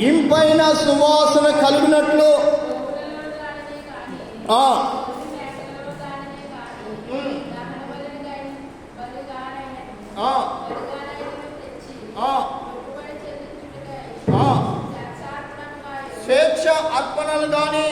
ఇంపైన సువాసన కలిగినట్లు స్వేచ్ఛ అర్పణలు కానీ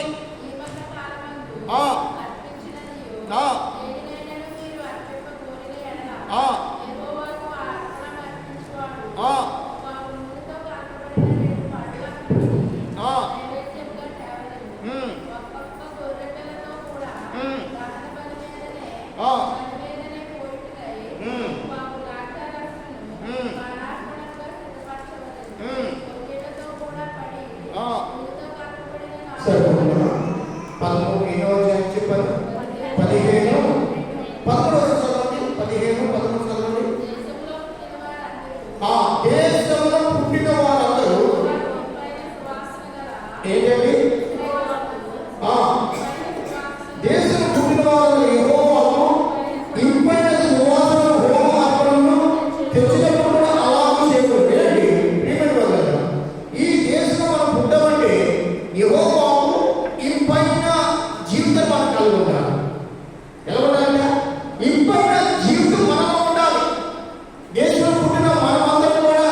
దేశంలో పుట్టిన వారందరూ ఏంటండి? దేశం పుట్టిన వారు యెహోవాకు ఇంపైన సువాసన హోమ అర్పణను తెచ్చినప్పుడు కూడా అలాగే చేయకూడదు. ఏంటి? ఈ దేశంలో మనం పుట్టమంటే యెహోవాకు ఇంపైన జీవితం మనం కలిగి ఉండాలి. ఎలా ఉండాలంటే ఇంపైన జీవితం మనలో ఉండాలి. దేశంలో పుట్టిన మనమందరం కూడా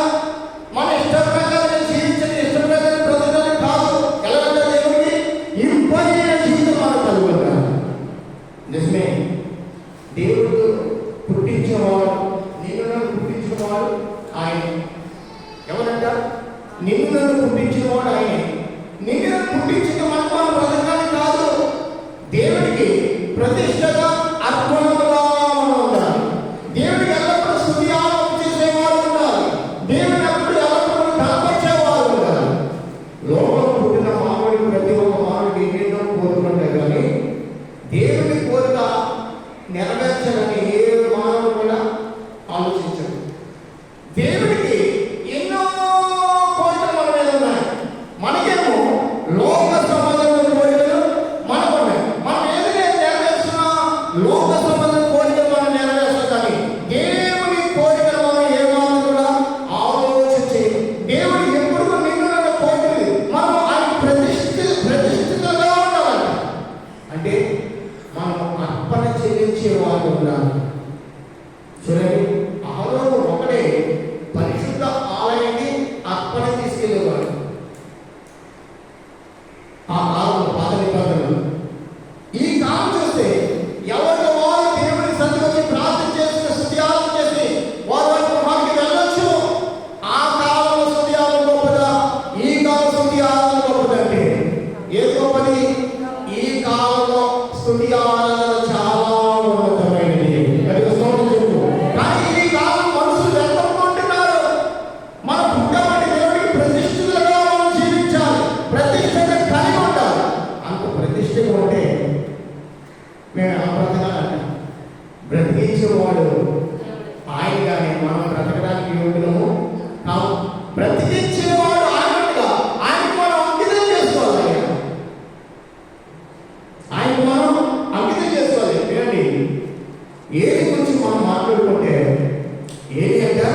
మన ఇష్టం ప్రకారం జీవించని ఇష్టం ప్రకారం బ్రతకడం కాదు. ఎలాగంటే దేవుడికి ఇంపైన జీవితం మనం కలిగి ఉండాలి. నిజమే, దేవుడు పుట్టించేవాడు, నిన్ను పుట్టించినవాడు ఆయన. ఎవరంట? నిన్ను నన్ను పుట్టించినవాడు ఆయన. నిన్ను పుట్టించిన మనం బ్రతకాలని కాదు, దేవుడికి ప్రతిష్టగా అర్పణగా ఉండాలి. దేవుడికి ఎల్లప్పుడూ స్తుతి ఆరాధన చేసేవారు ఉండాలి. దేవుడిని అప్పుడు ఎల్లప్పుడూ కనపరిచేవారు ఉండాలి. లోకంలో పుట్టిన మానవుడికి ప్రతి ఒక్క మానవుడికి ఎన్నెన్నో కోరుకుంటాయి, కానీ దేవుడి కోరిక నెరవేర్చాలని ఏ మానవుడు కూడా ఆలోచించడు. దేవుడికి ఎన్నో కోరికలు మన మీద ఉన్నాయి. మనకేమో లోక సంబంధమైన కోరికలు మనకు ఉన్నాయి. మనం ఏదైనా నెరవేర్చినా లోక సంబంధమైన కోరికలు మనం నెరవేర్చాలి, కానీ దేవుని కోరికలు మనం ఏ మాత్రం కూడా ఆలోచించి దేవుడు ఎప్పుడు నిన్ను నన్ను కోరికలు మనం ఆయన ప్రతిష్ఠితంగా ఉండాలి. అంటే మనం అర్పణ చెల్లించే వాళ్ళు ఉండాలి. చూడండి, ఆరోగ్యం ఒకటే పరిశుద్ధ ఆలయాన్ని అర్పణ తీసుకెళ్ళేవాడు. ఆ కాలం పాత నిబంధనలు. ఈ కాలం చూస్తే ఎవరికి వారు దేవుని సన్నిధికి వచ్చి ప్రార్థన చేసిన స్తుతియాలను చేసి వారు మనకి వెళ్ళొచ్చు. ఆ కాలంలో స్తుతియాలను గొప్పదా, ఈ కాలం స్తుతియాలను గొప్పదంటే ఏది గొప్పది? ఈ కాలంలో స్తుతియాలను చాలా ఉన్నతమైనది. కానీ ఈ కాలం మనుషులు ఎంత ఉంటున్నారు? మన పుట్టమని దేవుడికి ప్రతిష్ఠితులుగా మనం జీవించాలి, ప్రతిష్టత కలిగి ఉండాలి. అంత ప్రతిష్టగా ఉంటే మేము ఎలా బ్రతకాలంట? బ్రతికించేవాడు ఆయన, కానీ మనం బ్రతకడానికి యోగ్యము కాదు. బ్రతికించేవాడు ఆయనగా ఆయనకు మనం అంకితం చేసుకోవాలి. ఆయనకు మనం అంకితం చేసుకోవాలి. ఏంటి? ఏది గురించి మనం మాట్లాడుకుంటే ఏది అంటే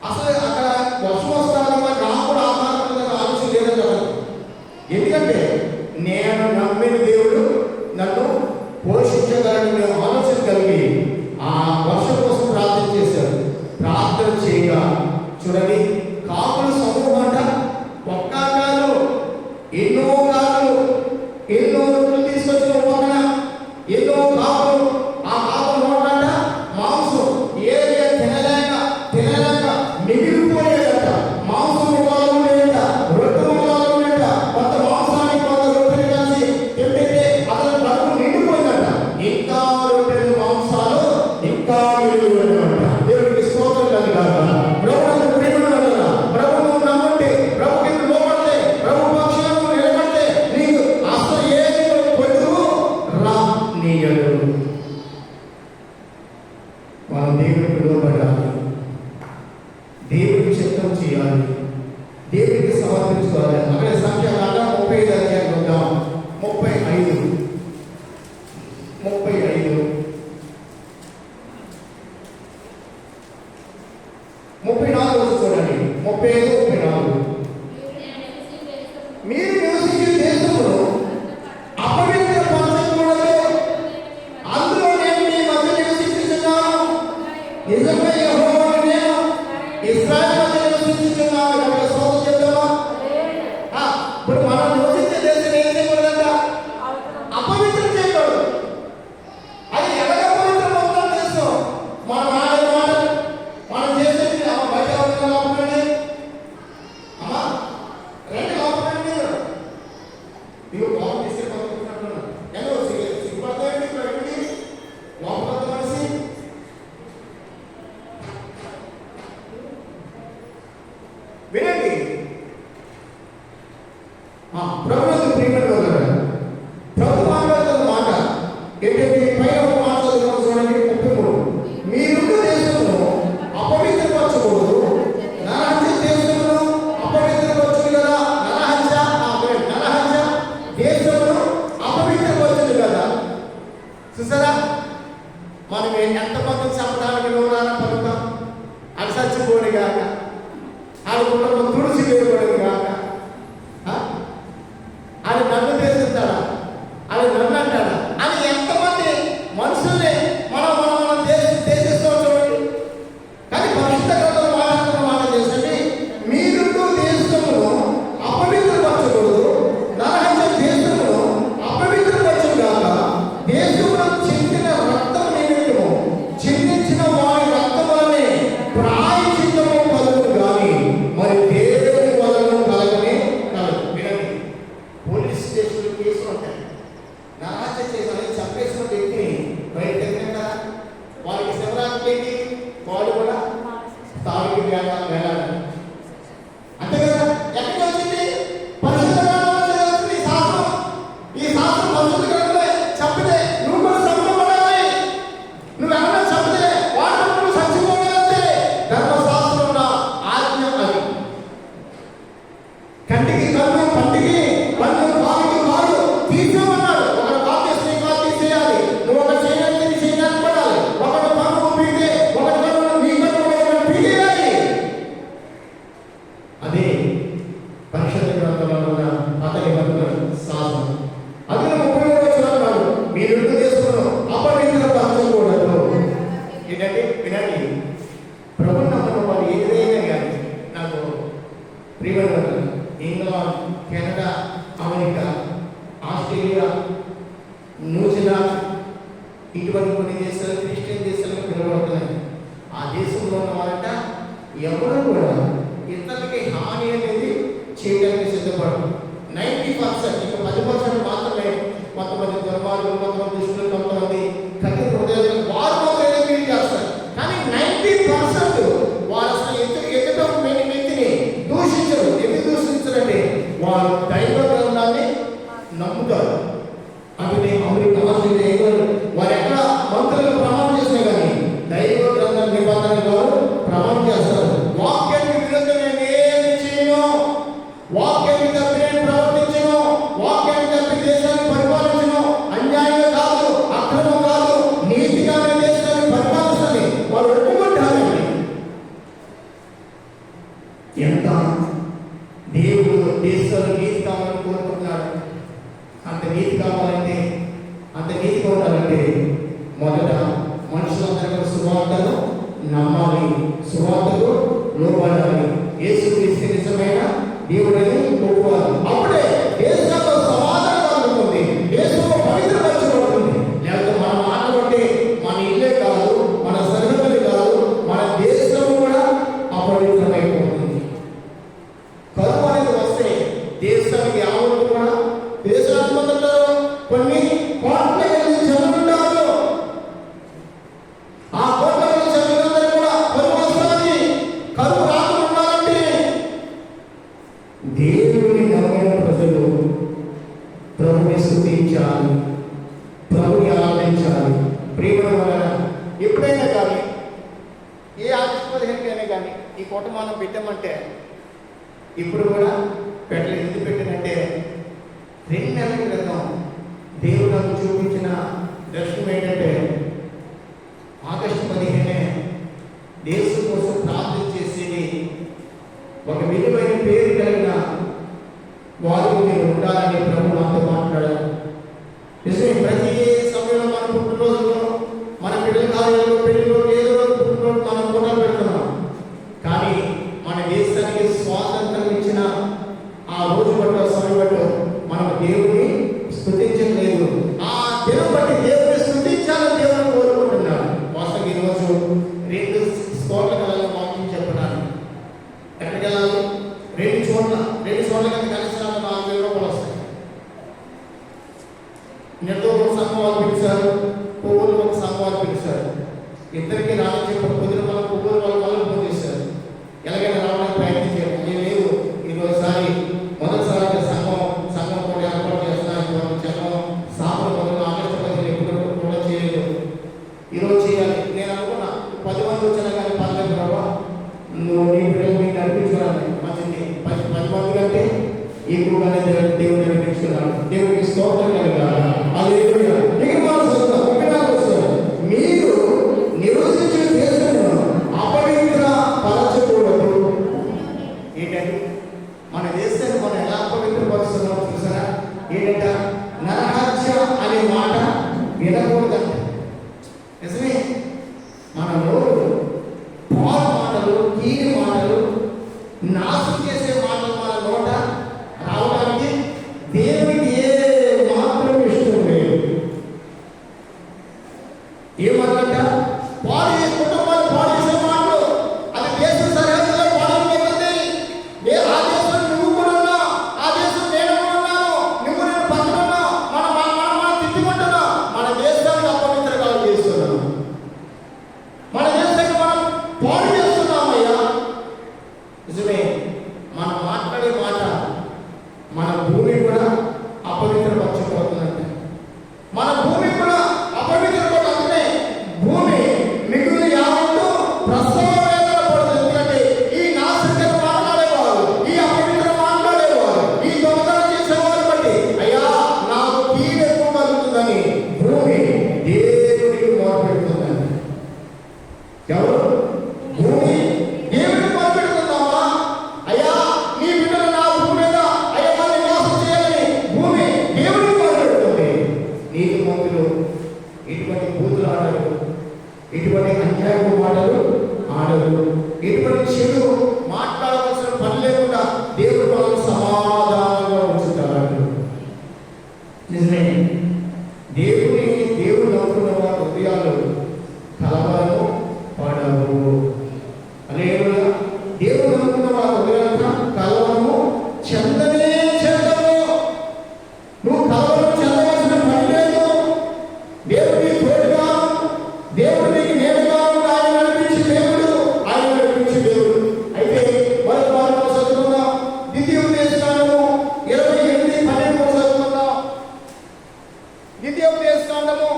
అసలు అక్కడ వర్షం వస్తాను మరి నాకు కూడా ఆధారపడదని ఆలోచన లేదని కదా. ఎందుకంటే నేను నమ్మిన దేవుడు నన్ను పోషించగలని ఆలోచన కలిగి ఆ వర్షం కోసం ప్రార్థన చేశారు. ప్రార్థన చేయగా చూడండి, కాపుల సమూహం అంట ఒక్క కాదు, ఎన్నో కాదు, ఎన్నో రోజులు తీసుకొచ్చిన పక్కన ఎన్నో కాపులు. ఆ కాపులు నోటంట మాంసం ఏది తినలేక మిగిలిపోయేదట. మాంసం ముఖాలు ఉండేట, రొట్టె ముఖాలు ఉండేట. కొంత మాంసాన్ని కొంత రొట్టెలు కలిసి తింటే అతని కడుపు నిండిపోయిందట. ఇంకా రొట్టెలు మాంసాలు ఇంకా మిగిలిపోయినట. దేవుడికి స్తోత్రం కలుగాక. ప్రభువుకు ప్రియమైన ప్రభువు నమ్మంటే, ప్రభుకి లోపడితే, ప్రభు పక్షంలో నిలబడితే నీకు అసలు ఏది పొద్దు రా నీయడు. మనం దేవుడికి లోపడాలి, దేవుడికి చిత్తం చేయాలి, దేవుడికి సమర్పించుకోవాలి. అక్కడ సంఖ్యాకాండం 35 అధ్యాయం చూద్దాం. 35 34 చూడండి. 35, 34 ప్రభుత్వ ప్రియమైన వదలడు. ప్రభు మాట్లాడుతున్న మాట ఏంటంటే పైన ఒక మాట చదువుకున్నాం చూడండి 33. మీరున్న దేశంలో అపవిత్రపరచకూడదు, నరహత్య దేశంలో అపవిత్రపరచుడు కదా. నరహత్య దేశంలో అపవిత్రపరచుడు కదా. చూసారా, మనం ఎంతమంది చంపడానికి నోరాన పలుకుతాం. అది చచ్చిపోని కాక, అది కుటుంబం తుడిచి వేయబడి కాక, అది నన్ను దేశిస్తాడా, అది నన్ను అంటాడా అని ఎంతమంది మనుషుల్ని మనం దేశిస్తాం చూడండి. కానీ పరిశుద్ధ గ్రంథంలో మాట్లాడుతున్న మాట చేసండి, మీరు దేశంలో అపవిత్రపరచకూడదు, నరహత్య దేశంలో అపవిత్రపరచు కాక, దేశంలో చెందిన రక్తం నిమిత్తము చిందించిన వారి రక్తం వలనే ప్రాయశ్చిత్తము కలుగును గాని మరి దేవుని వలన కలగనే కలదు. వినండి, పోలీస్ స్టేషన్లో కేసులు ఉంటాయి. నరహత్య చేసిన చంపేసిన వ్యక్తిని బయట కదా, వారికి శివరాత్రి పెట్టి వాళ్ళు కూడా తాడికి వేలాలి. అంతే కదా. ఎక్కడికి వచ్చింది? పరిశుద్ధ గ్రంథంలో వచ్చింది ఈ శాస్త్రం. ఈ శాస్త్రం పరిశుద్ధ గ్రంథమే. చంపితే నువ్వు కూడా చంపబడాలి. నువ్వు ఎవరైనా చంపితే వాడు నువ్వు చచ్చిపోవాలంటే ధర్మశాస్త్రంలో ఆజ్ఞ అది. కంటికి కన్ను, పంటికి పన్ను, కాలుకి కాలు తీసేయమన్నాడు. ఒకడు కాలు చేస్తే కాలు తీసేయాలి. నువ్వు ఒక చేయడానికి చేయడానికి పడాలి. ఒకడు కన్ను పీకే, ఒకటి కన్ను నీ కన్ను ఒకటి పీకేయాలి. అదే పరిశుద్ధ గ్రంథంలో ఉన్న అతని బతుకుల శాసనం. అందులో 33 వచనాలు మీరు దేశంలో అపవిత్రపరచకూడదు. ఏంటంటే వినండి, ప్రభు నమ్మకం వారు ఏదైనా కానీ నాకు ప్రియమైన England, Canada, America, Australia, New Zealand ఇటువంటి కొన్ని దేశాలు క్రిస్టియన్ దేశాలుగా పిలువబడుతున్నాయి. ఆ దేశంలో ఉన్న వారంట ఎవరు కూడా ఇతరులకి హాని అనేది చేయడానికి సిద్ధపడరు. 90%, ఇంకా 10% మాత్రమే కొంతమంది దుర్మార్గులు, కొంతమంది దుష్టులు, కొంతమంది కఠిన హృదయాలు వారు మాత్రమే మీరు చేస్తారు. కానీ 90% వారు అసలు ఎదుట వ్యక్తిని దూషించరు. ఎందుకు దూషించరంటే వారు దైవ గ్రంథాన్ని నమ్ముతారు. అంటే అమెరికా, ఆస్ట్రేలియా, ఇంగ్లాండ్ వారు ఎక్కడ మంత్రులకు ప్రమాణం చేసినా కానీ దైవ గ్రంథ నిబంధనలు వారు ప్రమాణం చేస్తారు. వాక్యానికి విరుద్ధంగా నేను ఏమి చేయను, వాక్యానికి తప్పి నేను ప్రవర్తించను, వాక్యానికి తప్పి దేశాన్ని పరిపాలించను, అన్యాయం కాదు, అక్రమం కాదు, నీతిగా దేశాన్ని పరిపాలించాలి వారు ఒప్పుకుంటారండి. ఎంత దేవుడు దేశంలో నీతి కావాలని కోరుకుంటున్నాడు. అంత నీతి కావాలంటే, అంత నీతిగా ఉండాలంటే మొదట మనుషులందరూ సువార్తను నమ్మాలి, సువార్తకు లోబడాలి, యేసుక్రీస్తు నిజమైన దేవుడని ఒప్పుకోవాలి. అప్పుడే దేశంలో సమాధానం కలుగుతుంది, దేశంలో పవిత్రపరచబడుతుంది. లేకపోతే మన మాట బట్టి మన ఇల్లే కాదు, మన సరిహద్దులు కాదు, మన దేశం కూడా అపవిత్రమైపోతుంది. కరువు అనేది వస్తే దేశానికి యావత్తు కూడా దేశానికి మొదట్లో కొన్ని కోట్ల జనులుంటారు. ఆ కోట్ల జనులందరూ కూడా కరువు వస్తుంది. కరువు రాకుండా ఉండాలంటే దేవుని నమ్మిన ప్రజలు ప్రభుని స్తుతించాలి, ప్రభుని ఆరాధించాలి. ప్రియమైన వలన ఎప్పుడైనా కానీ ఏ ఆగస్టు 15కైనా కానీ ఈ కుటుంబాన్ని పెట్టామంటే ఇప్పుడు కూడా పెట్టలేదు. ఎందుకు పెట్టానంటే 2 నెలల క్రితం దేవుడు నాకు చూపించిన దర్శనం ఏంటంటే ఆగస్టు 15 దేశం కోసం ప్రార్థన చేసేది ఒక విలువైన పేరు కలిగిన వారు మీరు ఉండాలని ప్రభు నాతో మాట్లాడారు. నిజమే, ప్రతి సమయంలో మన పుట్టినరోజులో, మన పిల్లల కార్యాలు, పెళ్లిలో, ఏదో పుట్టినరోజు మనం ఫోటోలు పెడుతున్నాం. కానీ మన దేశానికి స్వాతంత్రం ఇచ్చిన ఆ రోజు బట్టి, సమయం బట్టి మనం దేవుని స్తుతించలేదు. ఆ దేవుని బట్టి దేవుని స్తుతించాలని దేవుని కోరుకుంటున్నాడు. వాస్తవం ఈరోజు 2 చోట్ల వాక్యం చెప్పడానికి ఎక్కడికి వెళ్ళాలి? 2 చోట్ల కింద కలిసి 4,000 రూపాయలు వస్తాయి. నెలలో ఒక సంఘం వాళ్ళు పిలిచారు, పువ్వులు ఒక సంఘం వాళ్ళు పిలిచారు. ఇద్దరికి రాని చెప్పి పొద్దున వాళ్ళ పువ్వులు వాళ్ళు ఫోన్ చేశారు. ఎలాగైనా రావడానికి ప్రయత్నం చేయాలి. నేను లేదు, ఈరోజుసారి మొదటిసారిగా సంఘం ఎక్కువగానే దేవుని నడిపించుకున్నాను. దేవునికి స్తోత్రం కలుగాలి. హల్లెలూయా. ఇక మనం చూద్దాం. మీరు నివసించే దేశమును అపవిత్ర పరచకూడదు. ఏంటంటే మన దేశాన్ని మనం ఎలా అపవిత్రపరుస్తున్నామో చూసారా? ఏంటంట నరహత్య అనే మాట వినకూడదంట. నిజమే. మన నోరు పాడు మాటలు, కీడి మాటలు, నాశనం చేసే మాటలు మన నోట రావడానికి దేవునికి ఏ మాత్రం ఇష్టం లేదు. ఏమంట పాడు చేసే కుటుంబాలు పాడు చేసే మాటలు, అది దేశం సరిహద్దులో పాడైపోతుంది. ఆ దేశం నువ్వు కూడా ఉన్నావు, ఆ దేశం నేను కూడా ఉన్నాను, నువ్వు నేను పక్కన ఉన్నావు, మనం తిట్టుకుంటున్నాం, మన దేశాన్ని అపవిత్రంగా చేస్తున్నాం, మన దేశాన్ని మనం పాడు చేస్తున్నామయ్యా. నిజమే. మనం మాట్లాడే మాట మన భూమి కూడా అపవిత్రపరచబోతుందంటే, మన భూమి కూడా అపవిత్రపడుతుంది. భూమి మిగులు యావత్తు ప్రసవ వేదన పడుతుంది. ఎందుకంటే ఈ నాశనం మాట్లాడేవారు, ఈ అపవిత్రం మాట్లాడేవారు, ఈ దొంగతనం చేసేవారు బట్టి అయ్యా నాకు కీడు ఎక్కువ కలుగుతుందని భూమి దేవుడికి మొరపెడుతుందండి. ఎవరు? భూమి దేవుడికి మొరపెడుతుందామా? అయ్యా నీ బిడ్డలు నా భూమి మీద అయ్యా వాళ్ళు నివాసం చేయాలని భూమి దేవుడికి మొరపెడుతుంది. నీతి మంతులు ఇటువంటి బూతులు ఆడరు, ఇటువంటి అన్యాయపు మాటలు ఆడరు, ఇటువంటి చెడు మాట్లాడవలసిన పని లేకుండా దేవుడు మనం సమాధానంగా ఉంచుతాడు. నిజమే. దేవుడు నమ్ముకున్న వారి హృదయాలు కలవరము పడవు. హల్లెలూయా. దేవుడు నమ్ముకున్న వారి హృదయాలు కలవరము చెందనే చెందవు. నువ్వు కలవరం చెందవలసిన పని లేదు. దేవుడికి తోడుగా, దేవుడికి నేరుగా ఆయన నడిపించి దేవుడు, ఆయన నడిపించి దేవుడు. అయితే మరొక వారంలో చదువుకుందాం. ద్వితీయోపదేశకాండము 28:12 చదువుకుందాం. ద్వితీయోపదేశకాండము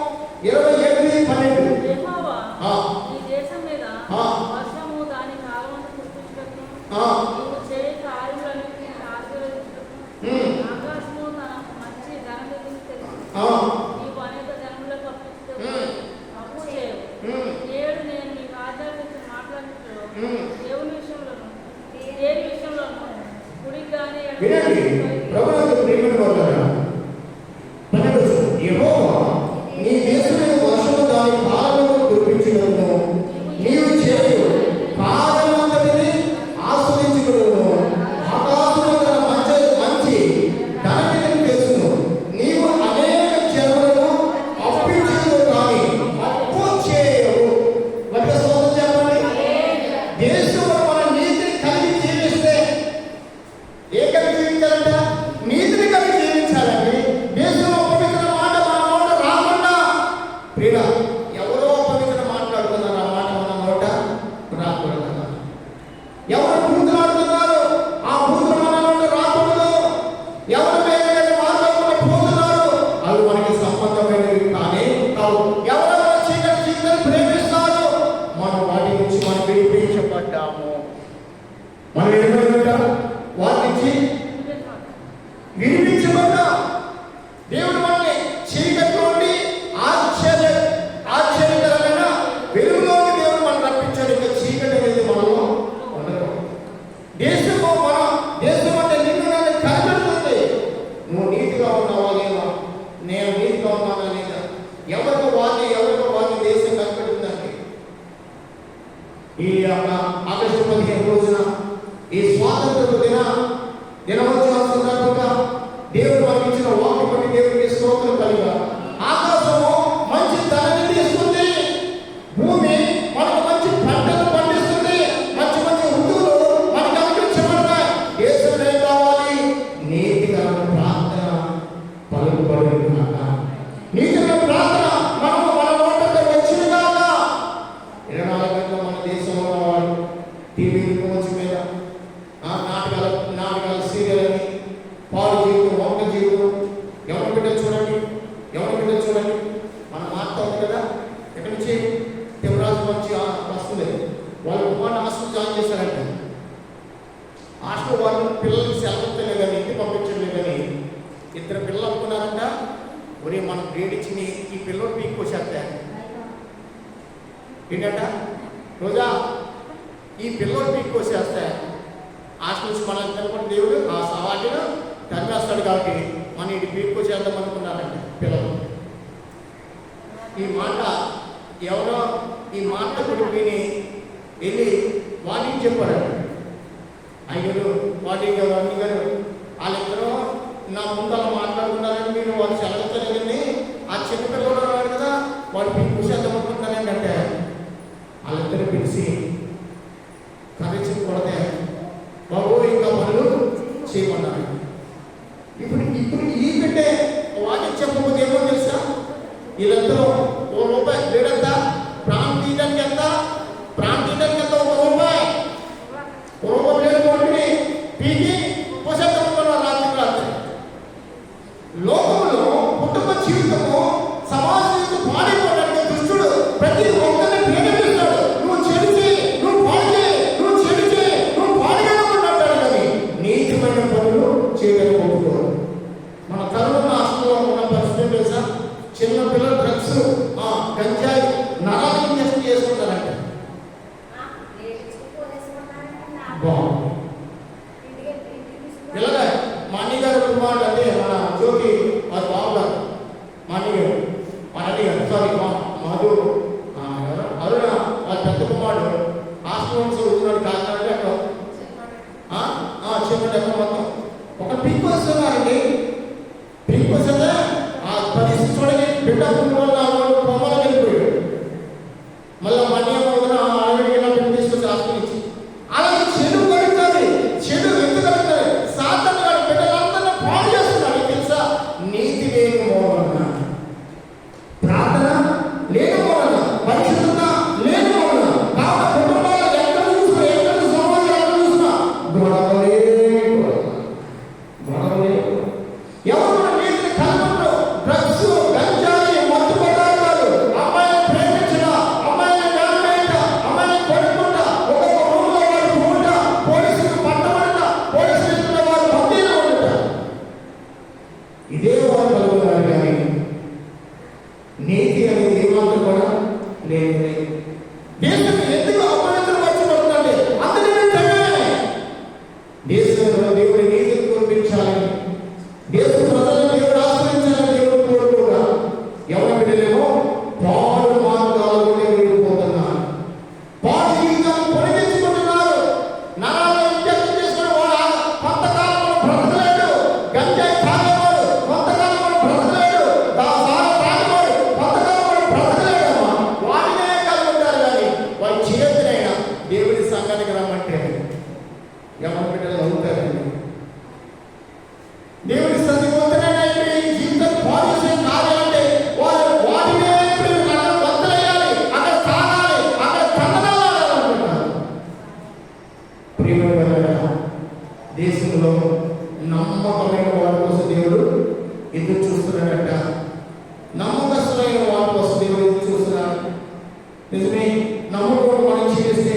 28:12. యెహోవా ఆ. ఈ దేశం మీద ఆ. వర్షము దాని కాలమందు కురిపించుటకును, ఆ. నీవు చేయ కార్యములన్నిటినీ ఆశీర్వదించుటకును, ఆకాశము తన మంచి ధననిధిని తెలుసు, ఆ. నీవు అనేక జనములకు అప్పించుటకు ఉమ్. అప్పు చేయవు. ఉమ్. నేడు నేను నీకు ఆజ్ఞాపించిన మాటలన్నిటిలో ఉమ్. దేవుని విషయంలోను దేని విషయంలోను కుడికి గాని వినండి. ప్రభువునందు ప్రియమైన వారులారా, 12 యెహోవా నీ దేశం మీద వర్షము దాని కాలములో కురిపించుటకును, నీవు చేయు కార్యమంతటిని ఆస్వాదించుటకును, ఆకాశము తన మంచి ధననిధిని తెలుసును, నీవు అనేక జనులను అప్పించుదువు కానీ అప్పు చేయవు. గట్టిగా స్తోత్రం చెప్పండి. దేశంలో మన నీతిని కలిగి జీవిస్తే ఏ కలిగి జీవించాలంట? నీతిని కలిగి జీవించాలండి. దేశంలో అపవిత్ర మాట మన నోట రాకుండా, ప్రియుల ఎవరో అపవిత్ర మాట్లాడుతున్నారు, ఆ మాట మన నోట రాకూడదు. ఎవరు బూతులాడుతున్నారు, ఆ బూతులు మన నోట రాకూడదు. ఎవరు వేరే మార్గంలో పోతున్నారు, అవి మనకి సంబంధమైనవి కానీ కావు. ఎవరెవరు చీకటి జీవితాన్ని ప్రేమిస్తారు, మనం వాటి నుంచి మనం విడిపించబడ్డాము. మనం ఏమైనా వాటి నుంచి విడిపించబడ్డా. దేవుడు మనల్ని చీకటి నుండి ఆశ్చర్యకరమైన వెలుగులోకి దేవుడు మనం రప్పించాడు. ఇంకా చీకటి అనేది మనలో ఉండదు. దేశం అంటే నిన్ను నన్ను కనబడుతుంది. నువ్వు నీతిగా ఉన్నావా లేదా, నేను నీతిగా ఉన్నానా లేదా, ఎవరికో వారిని దేశం కనబడుతుందండి. ఈ ఆగస్టు 15 రోజున ఈ స్వాతంత్ర దినోత్సవం సందర్భంగా దేవుడు మనకి ఇచ్చిన వాక్యం బట్టి దేవుడికి స్తోత్రం కలుగా. ఆకాశము మంచి ధననిధి ఇస్తుంది, భూమి మనకు మంచి పంటలు పండిస్తుంది, మంచి ఋతువులు మనకు అనుగ్రహించబడతాయి. దేశంలో ఏం కావాలి? నీతికరమైన ప్రార్థన పలుకుబడి నీతికరమైన ప్రార్థన మన నోటంతో వచ్చింది కాక 24 గంటలు మన దేశంలో ఉన్నవాళ్ళు టీవీ రిమోట్స్ మీద నాటకాల సీరియల్ అని మాస్టర్ వాళ్ళు పిల్లలకి సెలవుతలే కానీ ఇంటికి పంపించలేదు కానీ ఇద్దరు పిల్లలు అనుకున్నారంట, ఒరే మనం గ్రేడ్ ఇచ్చి ఈ పిల్లలు పీక్కొచ్చేస్తా ఏంటంట రోజా ఈ పిల్లలు పీక్కొచ్చేస్తా హాస్టల్ నుంచి మనల్ని కనుకొని దేవుడు ఆ సవాటిలో తరిమేస్తాడు కాబట్టి మన ఇది పీక్కొచ్చేద్దాం అనుకున్నారంట పిల్లలు. ఈ మాట ఎవరో ఈ మాట కూడా విని వెళ్ళి వాడికి చెప్పాడు, అయ్యో వాడి గారు అన్ని గారు వాళ్ళిద్దరూ నా ముందు అలా మాట్లాడుతున్నారని మీరు వాళ్ళు సెలవుతలేదని ఆ చిన్న పిల్లలు ఉన్నాడు కదా వాడు మీకు చేద్దాం అనుకుంటున్నారండి అంటే వాళ్ళిద్దరు పిలిచి కరెక్షన్ కొడితే బాబు ఇంకా పనులు చేయమన్నారు. ఇప్పుడు ఈ పెట్టే వాటికి చెప్పకపోతే ఏమో తెలుసా, వీళ్ళందరూ ₹1 లేడంత ప్రాణం తీయడానికి ఎంత ₹1 లేడు కొట్టుకుని పీకి పోసేద్దామనుకున్నారు రాత్రి. లోకంలో కుటుంబ జీవితము సమాజ జీవితం పాడైపోవడానికి దుష్టుడు ప్రతి ఒక్కరిని ప్రేరేపిస్తాడు. నువ్వు చెడిచి నువ్వు పాడితే నువ్వు చెడిచి నువ్వు పాడిపోతాడు కానీ నీతిమైన పనులు చేయడానికి ఒప్పుకోరు. మన కరోనా హాస్టల్లో ఉన్న పరిస్థితి తెలుసా, చిన్న పిల్లలు డ్రగ్స్ గంజాయి నరాలు ఇంజెక్షన్ చేసుకుంటారంట. ఇలాగా మా అన్నగారు కుమారుడు అంటే మన జ్యోతి వారి బాబు గారు మా అన్నగారు మధు అరుణ వాళ్ళ పెద్ద కుమారుడు హాస్టల్ చదువుతున్నాడు కాకినాడ అక్కడ చెప్పండి ఎక్కడ మొత్తం ఒక పింక్ వస్తున్నారండి. పింక్ వస్తే ఆ పరిస్థితి చూడని బిడ్డ పొమ్మలో వెళ్ళిపోయాడు. మళ్ళీ మనీ వదిన ఆవిడ తీసుకొచ్చి హాస్టల్ ఇచ్చి అలాగే చెడు కలుగుతుంది. చెడు ఎందుకు కలుగుతుంది? సాతాను గారు బిడ్డలందరినీ పాడు చేస్తున్నాడు. తెలుసా, నీతి లేని మూలన, ప్రార్థన లేని మూలన, పరిశుద్ధత లేని మూలన, కావున కుటుంబాలు ఎక్కడ చూసినా ఎక్కడ సమాజం ఎక్కడ చూసినా గొడవలే. ఎవరు మన నీతిని కలపరు. డ్రగ్స్ గంజాయి మత్తు పదార్థాలు, అమ్మాయిని ప్రేమించిన అమ్మాయిని నాన్నట అమ్మాయిని కొడుకుంట ఒక్కొక్క రూమ్లో వాడు పోట పోలీసులు పట్టబడట పోలీసులు వారు బందీలో ఉండట ఇదే వారు కలుగుతారు కానీ నీతి అనేది ఏమాత్రం కూడా లేదు. దేశం ఎందుకు అపవిత్రం వచ్చి పడుతుందండి? అందుకనే దేశంలో దేవుడి నీతిని కురిపించాలని, దేశ ప్రజలను దేవుడు ఆశ్రయించాలని దేవుడు కోరుకోగా ఎవరి బిడ్డలేమో పాడు మార్గాలలోనే వెళ్ళిపోతున్నారు. పాడు జీవితాన్ని పొడిగించుకుంటున్నారు. నరాలు ఇంజెక్షన్ చేసుకుని వాడు కొంతకాలంలో బ్రతకలేడు. గంజాయి తాగేవాడు కొంతకాలంలో బ్రతకలేడు. సారా తాగేవాడు కొంతకాలంలో బ్రతకలేడమ్మా. వాడినే కలుగుతారు కానీ వారి చేతినైనా దేవుడి సంఘానికి రమ్మంటే ఎవరి బిడ్డలు అవుతారండి. దేవుడి సన్నిధిలోనే ఈ జీవితం పాడు చేసే కార్యాలంటే వాటినే అక్కడ వదిలేయాలి, అక్కడ తాగాలి, అక్కడ తన్నదాలనుకుంటారు. ప్రియమైన దేశంలో నమ్మకమైన వారి కోసం దేవుడు ఎదురు చూస్తున్నాడట. నమ్మకస్తులైన వారి కోసం దేవుడు ఎదురు చూస్తున్నాడు. నిజమే, నమ్మకం మనం చేస్తే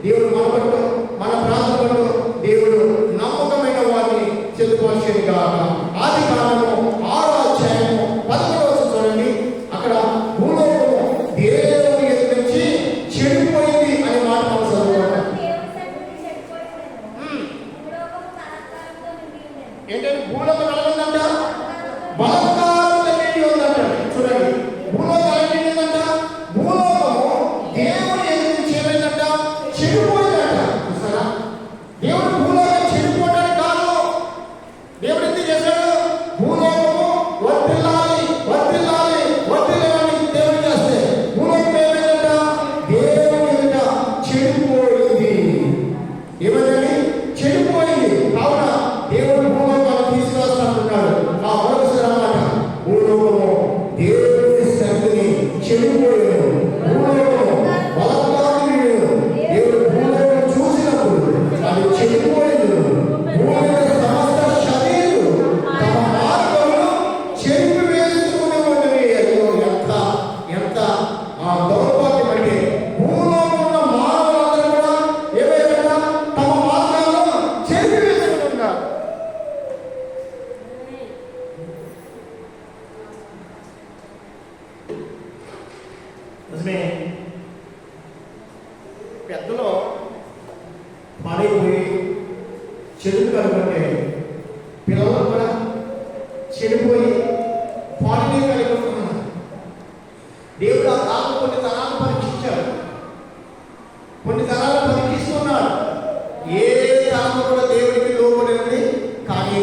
దేవుడు మన పట్ల మన ప్రాంతంలో దేవుడు నమ్మకమైన వారిని చెప్పుకోవాల్సింది కాక. ఆదికాండము 6వ అధ్యాయము 11వ వచనం చూడండి. అక్కడ భూలోకము దేవుని ఎదుట నుంచి చెడిపోయింది అనే మాట మనం చదువుకుంటాం. ఏంటంటే భూలోకం ఎలాగుందంట? బలత్కారంతో నిండి ఉందంట. చూడండి, భూలోకం ఎలా నిండిందంట? భూలోకము దేవుని ఎదుట నుంచి ఏమైందంట? చెడిపోయిందంట. చూసారా, దేవుడు భూలోకం చెడిపోవడానికి కాదు. దేవుడు ఎందుకు చేశాడు? భూలోకము వర్ధిల్లాలి వర్ధిల్లాలి వర్ధిల్లాలని దేవుడు చేస్తే భూలోకం ఏమైందంట? దేవుని ఎదుట చెడిపోయింది. ఏమైందండి? చెడిపోయింది. కావున దేవుడు భూలోకాన్ని తీసుకొస్తాడు. చెడు కనుకుంటే పిల్లలు కూడా చెడిపోయి పాలనే కలిగి ఉంటున్నారు. దేవుడు ఆ కాలం కొన్ని తరాలు పరీక్షించాడు, కొన్ని తరాలు పరీక్షిస్తున్నాడు. ఏ తరము కూడా దేవుడికి లోబడినది కానీ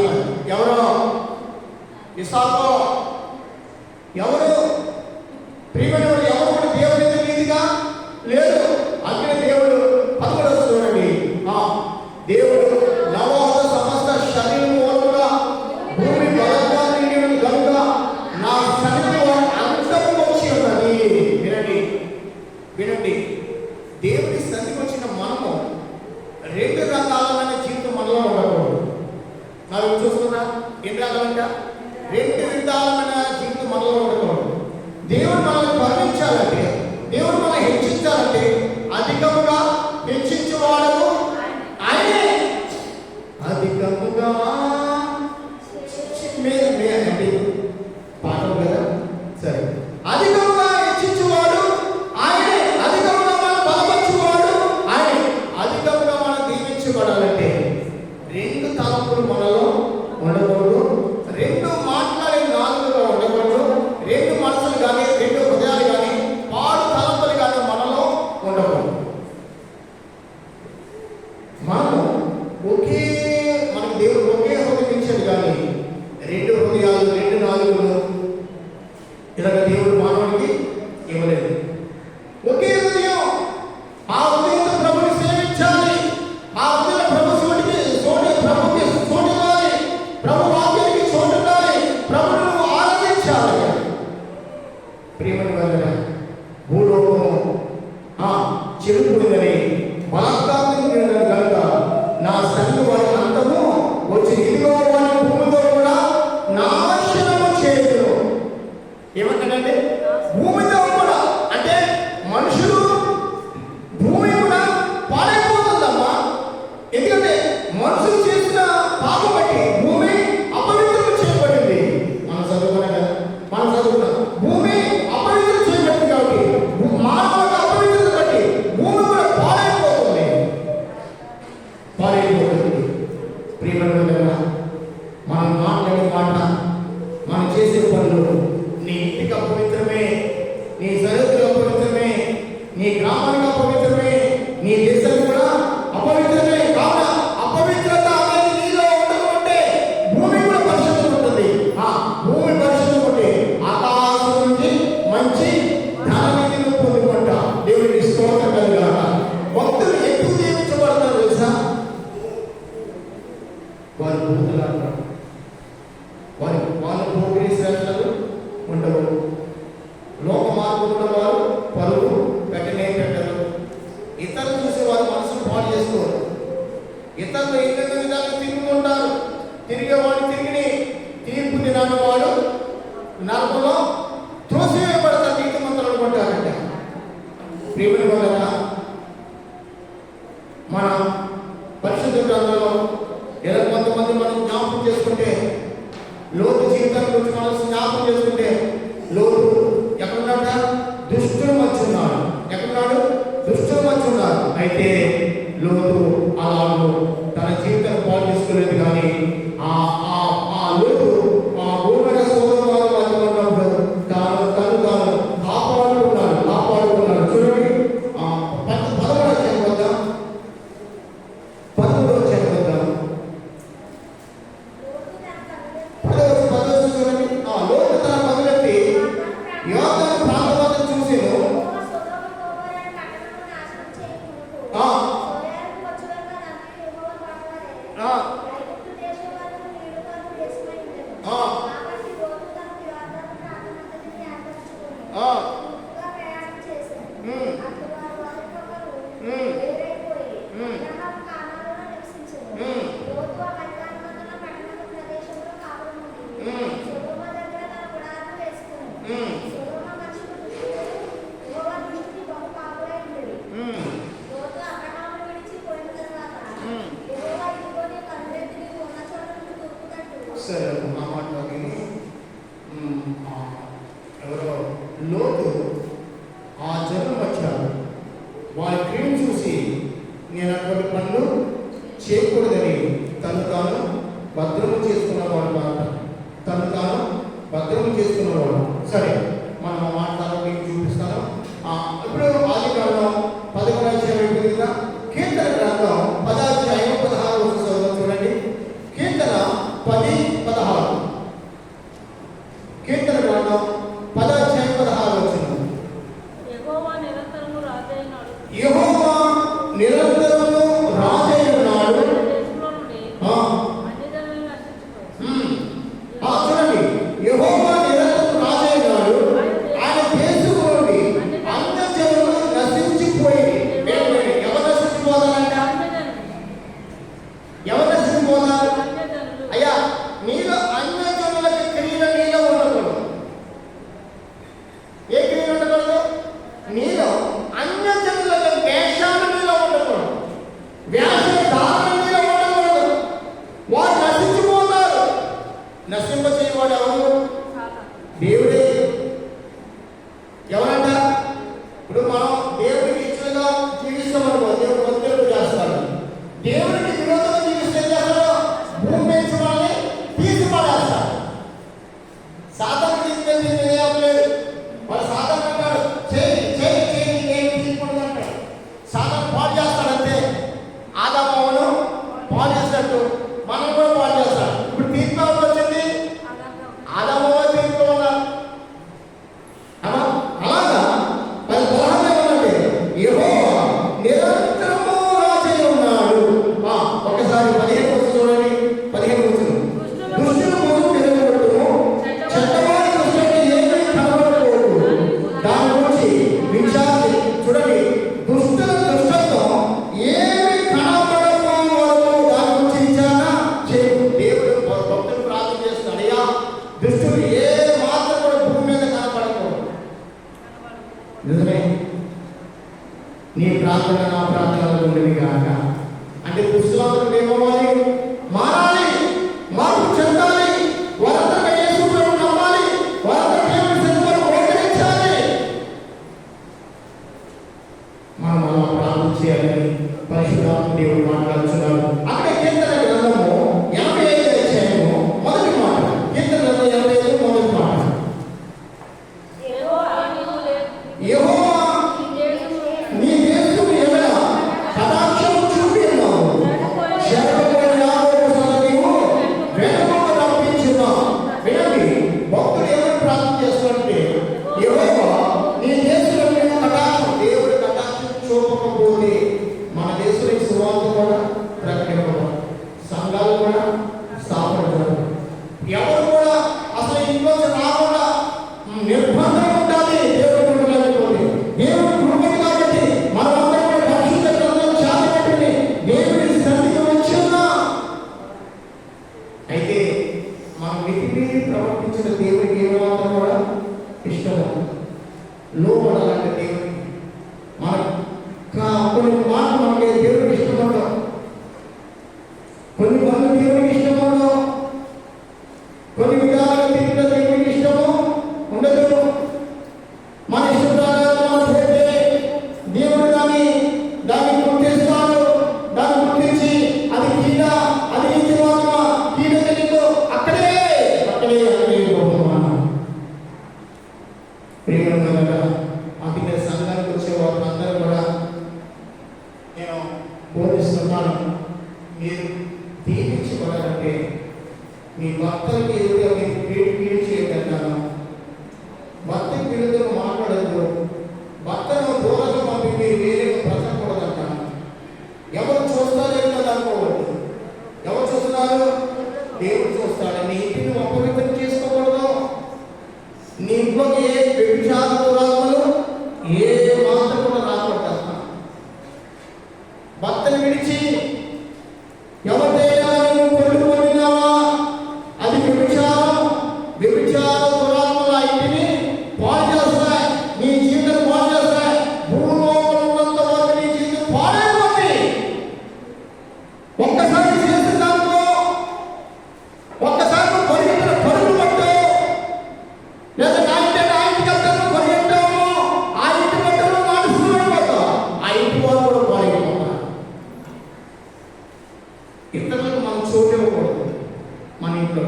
ఎవరో ఇసాకో, ఎవరు ప్రియమైన ఎవరు కూడా దేవుడి నీతిగా లేదు. అక్కడ దేవుడు 11 చూడండి, దేవుడు నవోహ సమస్త శరీరం మూలముగా భూమి బలంగా నిండి కనుక నా సన్నిధిలో అంతము వచ్చి ఉన్నది. వినండి వినండి, దేవుడి సన్నిధికి వచ్చిన మనము 2 రకాలమైన జీవితం మనలో ఉండకూడదు. మనం చూస్తున్నా ఎన్ని రకాలంట? 2 విధాలమైన జీవితం మనలో ఉండకూడదు. దేవుడు మనల్ని కరుణించాలంటే, దేవుడు మనల్ని హెచ్చించాలంటే అధికముగా హెచ్చించేవాడు ఆయనే. అధికముగా అంటే పాఠం కదా, సరే. అధికముగా హెచ్చించేవాడు ఆయనే, అధికముగా మనం బలపరచువాడు ఆయనే. అధికముగా మనం దీవించబడాలంటే 2 తలంపులు మనలో ఉండకూడదు, 2 మాట్లాడే నాలుగుగా ఉండకూడదు, 2 మనసులు కానీ 2 హృదయాలు కానీ పాడు తలంపులు కానీ మనలో ఉండకూడదు. మనము మనకి దేవుడు ఒకే హృదయం ఇచ్చాడు, కానీ 2 హృదయాలు 2 నాలుగులు ఇలాగ దేవుడు మానవుడికి ఇవ్వలేదు. ఒకే హృదయం, ఆ హృదయంతో ప్రభుని సేవించాలి, ఆ హృదయం ప్రభు ప్రభుకి చోటివ్వాలి, ప్రభు వాక్యానికి చోటుండాలి, ప్రభును ఆరాధించాలి. ప్రియమైన వారులారా, భూలోకము చెరుపుడిదని బలాత్కారం కనుక నా సన్నిధి వారి అంతము వచ్చి ఇదిగో వారి భూమితో కూడా నాశనము చేయును. ఏమంటాడంటే భూమితో కూడా, అంటే మనుషులు భూమి కూడా పాడైపోతుందమ్మా. ఎందుకంటే మనుషులు చేసిన పాపం బట్టి భూమి అపవిత్రం చేయబడింది. మనం చదువుకున్నాం కదా, మనం చదువుకున్నాం భూమి అపవిత్రం చేయబడింది. కాబట్టి మానవుల అపవిత్రత బట్టి భూమి కూడా పాడైపోతుంది. ప్రియమైన మనం మాట్లాడే మాట, మనం చేసే పనులు నీ ఇంటికి అపవిత్రమే, నీ సరిహద్దులు అపవిత్రమే, నీ గ్రామానికి అపవిత్రమే, నీ దేశానికి కూడా అపవిత్రమే. కావున అపవిత్రత అనేది నీలో ఉండకుంటే భూమి కూడా పరిశుద్ధం ఉంటుంది. భూమి పరిశుద్ధం ఉంటే ఆకాశం నుంచి మంచి ధనాన్ని పొందుకుంటా. దేవుడికి స్తోత్రం కలుగుగాక. భక్తులు ఎక్కువ దీవించబడతారు తెలుసా? వారి భూతులాడతారు, వాళ్ళ పోగిరి శ్రేష్ఠలు ఉండవు. లోక మార్పులు ఉన్న వారు పరుగు పెట్టరు. ఇతరులు చూసి వారి మనసును పాడు చేసుకోరు. ఇతరులు ఎన్నెన్నో విధాలు తిరుగుతుంటారు. తిరిగేవాడు తిరిగి తీర్పు దినాన్ని వాడు నరకంలో త్రోసివేయబడతారు. నీతి మంత్రులు అనుకుంటారంట. ప్రియమైన వల్ల మన పరిశుద్ధ గ్రంథంలో కొంతమంది మనం జ్ఞాపకం చేసుకుంటే, లోతు జీవితాన్ని గురించి మనం జ్ఞాపకం చేసుకుంటే, లోతు ఎక్కడున్నాడ? దుష్టుల మధ్య ఉన్నాడు. ఎక్కడున్నాడు? దుష్టుల మధ్య ఉన్నాడు. అయితే లోతు అలాగూ తన జీవితాన్ని పాలు చేసుకోలేదు. కానీ ఆ లోతు ఆ భూమిలో సోదరుల మధ్య ఉన్నప్పుడు తాను కాపాడుకున్నాడు. చూడండి 13వ అధ్యాయం వద్దాం. 13వ అధ్యాయం వద్దాం. 10వ చూడండి. లోతు తన పగులెత్తి యోర్దాను ప్రాంతం చూసెను. సరే, నా మాట ఎవరో లోతు ఆ జనం వచ్చారు. వారి క్రియను చూసి నేను అటువంటి పనులు చేయకూడదని తన తాను భద్రము చేసుకున్నవాడు మాట. తను తాను భద్రము చేసుకున్నవాడు. సరే, మనం ఆ మాటలు మీకు చూపిస్తాను. ఇప్పుడు ఆది కాండం 11వ అధ్యాయం కదా, కీర్తన గ్రంథం 10వ అధ్యాయం 16వ వచనం చూడండి. కీర్తన 10:16. కీర్తన గ్రంథం 10వ అధ్యాయం 16వ వచనం. యెహోవా నిరంతరము రాజైనాడు. యెహోవా నిరంతరము రాజైనాడు. దేశంలో నుండి అన్ని జనులను నశించిపోయారు. చూడండి, యెహోవా నిరంతరము రాజైనాడు. ఆయన దేశము నుండి అన్ని జనులు నశించిపోయి. ఎవరు నశించిపోతారంట? ఎవరు నశించిపోతారు? అయ్యా, నీలో అన్య జనులకి క్రియ నీలో ఉండకూడదు. ఏ క్రియ ఉండకూడదు? నీలో అన్య జనులకు వేషాలు నీలో ఉండకూడదు. వేషధారణ నీలో ఉండకూడదు. వారు నశించిపోతారు. నశింపచేయవాడు ఎవరు? దేవుడే. ఎవరంట? ఇప్పుడు మనం దేవుడికి ఇష్టంగా జీవిస్తామనుకో, దేవుడు భక్తులు చేస్తాడు. దేవుడికి విరోధంగా జీవిస్తే ఏం చేస్తాడు? భూమి మీద వాళ్ళని తీసి పడేస్తాడు. సాధారణ తీసుకెళ్ళి లేదు, వాడు సాధారణ అంటాడు, చేయి చేయి చేయి ఏం తీసుకుంటుంది అంటాడు. సాధారణ పాడు చేస్తాడంతే. ఆదామవును పాడు చేసినట్టు మనం కూడా పాడు చేస్తాడు. ఇప్పుడు తీర్పు ఎవరు వచ్చింది? ఆదామవ తీర్పుకున్నారు. అలాగా అది బలహంగా ఉన్నది. యెహోవా నిరంతరము రాజై ఉన్నాడు. ఒకసారి 15 వచనం చూడండి. 15 వచనం. దుష్టుల ముందు తిరగబడును, చెడ్డవారి దృష్టికి ఏమీ కనబడకూడదు. దాని గురించి విచారి. చూడండి, దుష్టుల దుష్టత్వం ఏమి కనబడకూడదు. దాని గురించి విచారణ చేయు. దేవుడు భక్తులు ప్రార్థన చేస్తున్నాడు, అయ్యా దుష్టులు ఏ మాత్రం కూడా భూమి మీద కనబడకూడదు. నిజమే, నీ ప్రార్థన నా ప్రార్థనలు ఉండేవి కాక. అంటే దుష్టులందరూ ఏమవ్వాలి? మారాలి, మార్పు చెందాలి. వారందరూ యేసు ప్రభువును నమ్మాలి. వారందరూ దేవుని సన్నిధిలో మోకరించాలి. మనం అలా ప్రార్థన చేయాలని పరిశుద్ధాత్మ దేవుడు మాట్లాడుతున్నాడు. అక్కడ కీర్తన గ్రంథము 85వ అధ్యాయము మొదటి మాట. కీర్తన గ్రంథం 85 మొదటి మాట. యెహోవా యెహోవా నీ దేశము ఎడల కటాక్షము చూపి ఉన్నావు. చెరపబడిన యాకోబు సంతతిని వెనుకకు రప్పించున్నావు. వినండి, భక్తుడు ఏమని ప్రార్థన చేస్తుంటే, యెహోవా నీ దేశంలో నేను కటాక్షం, దేవుడి కటాక్షం చూపకపోతే మన దేశంలో సువార్త కూడా ప్రకటింపబడదు, సంఘాలు కూడా స్థాపనపడదు. ఎవరు కూడా అసలు ఇంట్లోకి రాకుండా నిర్బంధం ఉండాలి. దేవుడి కృపలోకి దేవుడి కృపకి కాబట్టి మనమందరం కూడా పరిశుద్ధ గ్రంథం చదవండి. దేవుడి సన్నిధికి వచ్చి ఉన్నాం. అయితే మనం మితిమీరి ప్రవర్తించిన దేవుడికి ఏమాత్రం కూడా ఇష్టం లోపడాలంటే దేవుడికి మన కొన్ని మాటలు మనకి దేవుడికి ఇష్టం ఉండవు. కొన్ని పనులు దేవుడికి ఇష్టం ఉండవు. కొన్ని విధాలుగా తిరిగిన దేవుడికి ఇష్టము ఉండదు. మన ఇష్టం ప్రకారం మనం చేస్తే దేవుడు దాన్ని గుర్తిస్తాడు. దాన్ని గుర్తించి అది కీడ, అది నిత్యమాత్మ, కీడ తెలియదు, అక్కడే పోతున్నాను. ప్రియమైన అందుకే సంఘానికి వచ్చే వాళ్ళందరూ కూడా నేను బోధిస్తున్నాను, మీరు దీవించబడాలంటే మీ భర్తలకి ఎదురుగా మీరు కీడు చేయగలుగుతాను. భర్తకి విరుద్ధంగా మాట్లాడద్దు. భర్తను దూరంగా పంపి మీరు వేరే బ్రతకూడదంటాను. ఎవరు చూస్తారేమో అనుకోవద్దు. ఎవరు చూస్తున్నారు? దేవుడు చూస్తాడు. నీ ఇంటిని అపవిత్రం చేసుకోకూడదు. నీ ఇంట్లోకి ఏ వ్యభిచార దురాత్మలు ఏ మాత్రం కూడా రాకూడదు. భర్తను విడిచి ఎవరిదైనా నువ్వు కొనుక్కున్నావా, అది వ్యభిచారం. వ్యభిచార దురాత్మల ఇంటిని పాడు చేస్తాయి, నీ జీవితం పాడు చేస్తాయి. భూలోకంలో ఉన్నంత వరకు నీ జీవితం పాడైపోతుంది. ఒక్కసారి చేసిన దాంట్లో ఒక్కసారి పరిగెత్తిన పరుగులు పట్టు, లేదా నా ఇంటికి వెళ్తాను పరిగెట్టు. మనం చోటు ఇవ్వకూడదు. మన ఇంట్లో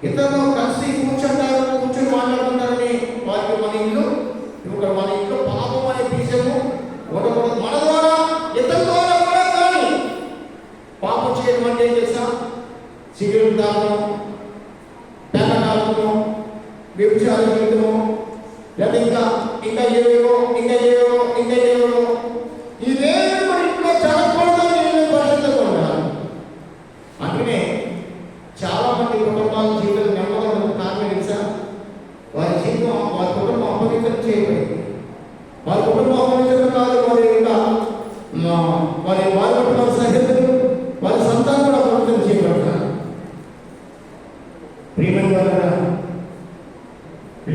ఇతరులు కలిసి కూర్చొని మాట్లాడుకుంటారని వారికి మన ఇల్లు ఇక్కడ మన ఇంట్లో పాపం అనే బీజము ఉండకూడదు. మన ద్వారా ఇతరుల ద్వారా కూడా కానీ పాపం చేయడం అంటే ఏం చేస్తాం? సిగరెట్ తాగడం, పేదకాలము, వ్యభిచార జీవితము, లేదా ఇంకా ఏవేవో ఇవేమి మన ఇంట్లో జరగకూడదు. నేను పరిశుద్ధంగా ఉండాలి. అందుకనే చాలా మంది కుటుంబాల జీవితం నెమ్మది కారణం తెలుసా? వారి జీవితం వారి కుటుంబం అపవిత్రం చేయబడింది. వారి కుటుంబం అపవిత్రం కాదు, వారి కుటుంబ సహితులు వారి సంతానం కూడా అపవిత్రం చేయబడతారు. ప్రియమైన వారు,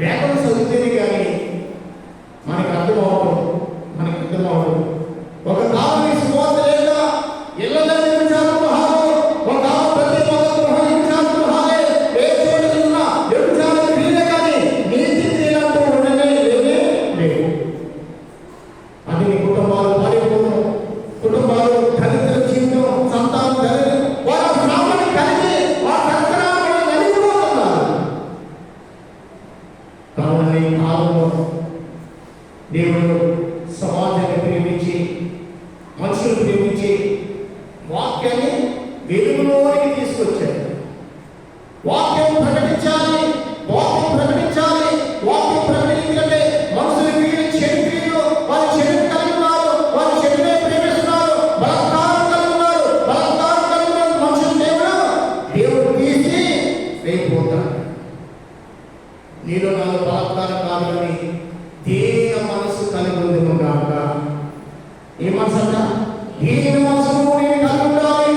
లేఖను చదివితేనే కానీ మనకు అర్థమవడం. ఒక కాలం ఈ సువార్త లేక ఇళ్ళలో వ్యభిచార గృహాలు, ఒక కాలం ప్రతి మత గృహం వ్యభిచార గృహాలే, ఏ చోట చూసినా వ్యభిచార క్రియలే కానీ నీతి క్రియలంటూ ఉండనే లేవు. అది మీ కుటుంబాలు పాడైపోవడం, కుటుంబాలు దళితుల జీవితం, సంతానం దళితులు వారి శ్రామని కలిగి వారి సంతానాన్ని నలిగిపోతున్నారు. కావున ఈ కాలంలో దేవుడు సమాజాన్ని ప్రేమించి, మనుషులు ప్రేమించి వాక్యాన్ని వెలుగులోనికి తీసుకొచ్చాడు. వాక్యం ప్రకటించాలి. వాక్యం ప్రకటించాలంటే మనుషులు వీళ్ళు చెడు క్రియలు, వారు చెడు కలిగి ఉన్నారు, వారు చెడునే ప్రేమిస్తున్నారు, బలత్కారం కలిగి ఉన్నారు. మనుషులు దేవుడు తీసి వెళ్ళిపోతాడు. నీలో నాలో బలత్కారం కాదు అని దీన మనసు కలిగి ఉంది కాక. ఏ మనసు అంట? దీన మనసు నేను కలిగి ఉండాలి.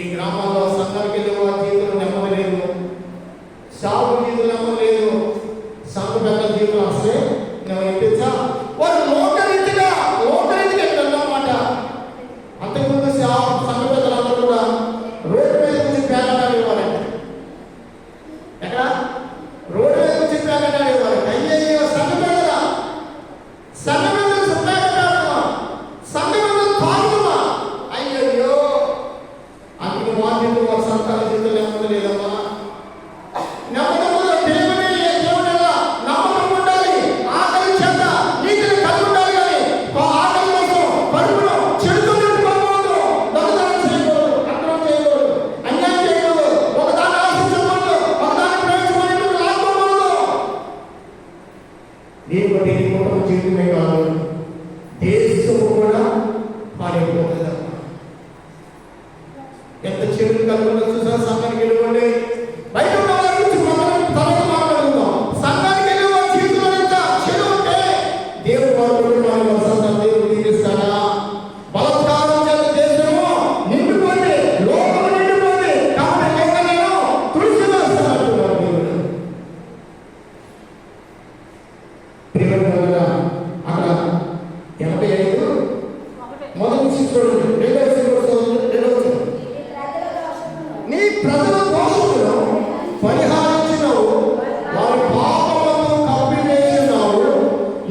ఈ గ్రామాల్లో సంఘానికి వెళ్ళే వారి జీవితంలో నెమ్మది లేదు, సాగు జీవితం నెమ్మది లేదు, సంఘ పెద్ద జీవితం అసలే నువ్వు ఎప్పించా వారు లోకరీతిగా వెళ్ళాలన్నమాట. అంతకుముందు సంఘ పెద్దలందరూ కూడా రోడ్డు మీద నుంచి పేగడాడేవారంట. ఎక్కడ రోడ్డు మీద నుంచి పేగడాడేవారు. అయ్యయ్యో సంఘ పెద్దల సంఘ పెద్దలు పేగడాడమా, సంఘ పెద్దలు తాగుమా, అయ్యయ్యో అందుకు మా జీవితం వారి సంతాన జీవితం నెమ్మది లేదమ్మా. నెమ్మది దేవుని నమ్మకం ఉండాలి, ఆకలి చేత నీతిని కలిగి ఉండాలి. కానీ ఆకలి కోసం కడుపును చెడుతో నింపుకోకూడదు, దొంగతనం చేయకూడదు, అక్రమం చేయకూడదు, అన్యాయం చేయకూడదు, ఒకదాన్ని ఆశించకూడదు, ఒకదాన్ని ప్రయోజనం లాక్కూడదు. దీన్ని బట్టి నీ కుటుంబ జీవితమే కాదు, దేశము కూడా పాడైపోతుందమ్మా. ఎంత చెడు కలుగుతుందో చూసా. సంఘానికి వెళ్ళిపోండి, బయట ఉన్న వారి గురించి తర్వాత మాట్లాడుకుందాం. సంఘానికి వెళ్ళి వారి జీవితంలో ఎంత చెడు ఉంటే దేవుడు వారి కుటుంబాన్ని వసంతం దేవుడు తీరుస్తాడా? బలత్కారం చేత దేశము నిండిపోయింది, లోకము నిండిపోయింది, కాబట్టి లేక నేను తుడిచి వేస్తానంటున్నాడు దేవుడు. ప్రియమైన అక్కడ 85 మొదటి శిష్యుడు రెండవ నీ ప్రజల దోషములను పరిహారించినావు, వారి పాపములను కప్పివేసినావు,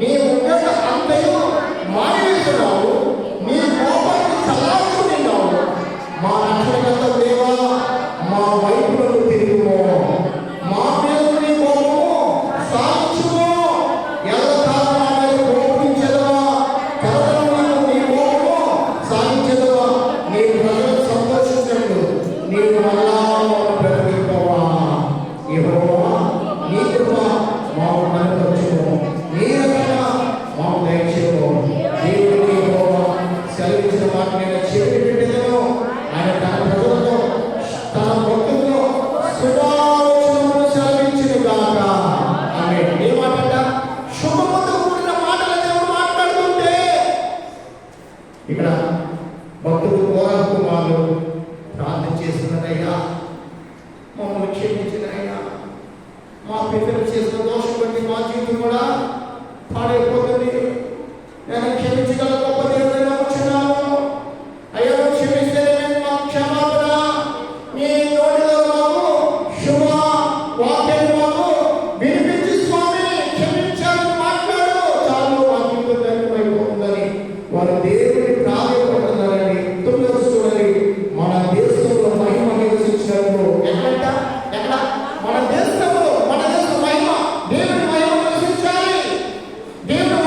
నీ ఉగ్రత అంతయు మానివేసినావు, నీ కోపాన్ని చల్లార్చుకున్నావు. మా రక్షణకర్త దేవా, మా వైపులకు తిరుగుము, మా మీద నీ కోపము సాధించుము. ఎల్లకాలం నా మీద కోపించెదవా, కలవరములను నీ కోపము సాధించెదవా. నీ ప్రజలు సంతోషించినట్లు నీవు మళ్ళా బ్రతికిపోవా. యెహోవా నీ కృప మాకు కనపరచుము, నీ రక్షణ మాకు దయచేయము. దేవుడు యెహోవా సెలవిచ్చిన మాట నేను చెవిని పెట్టెదను. ఆయన తన ప్రజలతో తన భక్తులతో శుభాలోచనలు సెలవించును గాక. ఆమేన్. ఏ మాటంట? శుభముతో కూడిన మాటలు దేవుడు మాట్లాడుతుంటే ఇక్కడ భక్తుడు కోరహ కుమారుడు ప్రార్థన చేస్తున్నదయ్యా, మమ్మల్ని క్షమించినయ్యా, మా పిల్లలు చేసిన దోషం బట్టి మా జీవితం కూడా పాడైపోతుంది. నేను క్షమించగల గొప్ప దేవుడైనా వచ్చున్నాను అయ్యా, క్షమిస్తే మాకు క్షమాపణ. నీ నోటిలో మాకు శుభ వాక్యాన్ని మాకు వినిపించి స్వామి క్షమించాలని మాట్లాడు. చాలు మా జీవితం ధన్యమైపోతుందని వారు దేవుడిని ప్రాధాన్యపడుతున్నారని. తొమ్మిదవ చూడండి, మన దేశంలో మహిమ నివసించినప్పుడు ఎక్కడ మన దేశంలో మన దేశ మహిమ దేవుని మహిమ నివసించాలి. దేవుని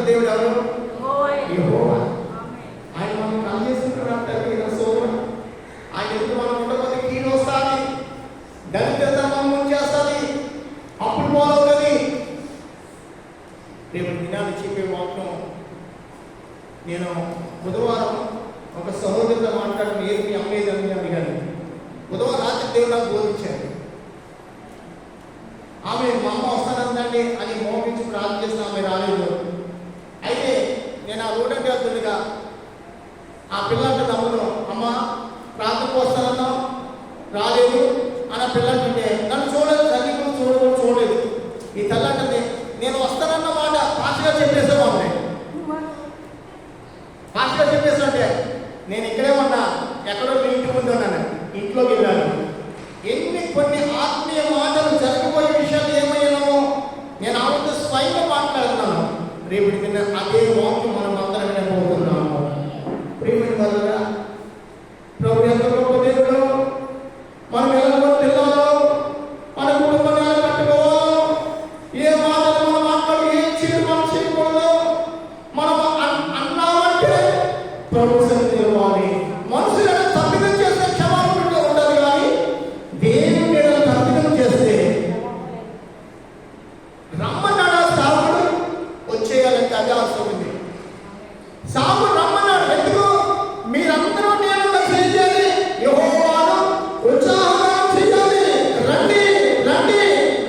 దేవుడు ఎవరు? యెహోవాయే. యెహోవా. ఆమేన్. ఆయన మనం కలిగేసుకుంటాడు అంటారు ఈయన సోదరు. ఆయన ఎదురు మనం ఉండకపోతే కీడు వస్తుంది, దరిద్రత మనం ముంచేస్తుంది, అప్పుడు పోలవుతుంది. రేపు దినాన్ని చెప్పే వాక్యం నేను బుధవారం ఒక సహోదరుతో మాట్లాడడం ఏది మీ అమ్మేది అని అడిగాను. బుధవారం రాత్రి దేవుడు నాకు బోధించాడు. ఆమె మా అమ్మ వస్తానందండి అని మోపించి ప్రార్థన చేసిన ఆమె రాలేదు. అయితే నేను ఆ రోడ్డు వెళ్తుండగా ఆ పిల్లంటే నమ్మును, అమ్మ ప్రార్థనకు వస్తానన్నావు రాలేదు అని ఆ పిల్లంటే నన్ను చూడలేదు, తల్లి చూడలేదు. ఈ తల్లి అంటే నేను వస్తానన్న మాట పాస్గా చెప్పేసామంటే, పాస్గా చెప్పేసాంటే నేను ఇక్కడే ఉన్నా, ఎక్కడో మీ ఇంటి ముందు ఉన్నాను, ఇంట్లోకి వెళ్ళాను. కొన్ని ఆత్మీయ మాటలు జరగబోయే విషయాలు ఏమయ్యానో నేను ఆమెతో స్వయంగా మాట్లాడుతున్నాను. రేపటి కింద అదే వాక్యం మనం అందరం వినబోతున్నాము. ప్రియమైన వారులారా, ప్రభు ఎంత గొప్ప దేవుడు. మనం ఎలా వెళ్ళాలో, మన కుటుంబాన్ని ఎలా కట్టుకోవాలో, ఏ మాటలు మనం మాట్లాడి ఏ చెడు మనం చేయకూడదు. మనం అన్నామంటే ప్రభు సన్నిధిలో ఇవ్వాలి. మనుషులు తప్పిదం చేస్తే క్షమాపణ ఉండదు, కానీ దేవుని తప్పిదం చేస్తే రమ్మన్నాడు సావుడు, వచ్చేయాలంటే అదే అవసరం. సావుడు రమ్మన్నాడు, ఎందుకు? మీరందరూ నేను చేయాలి, యెహోవాను ఉత్సాహం చేయాలి, రండి రండి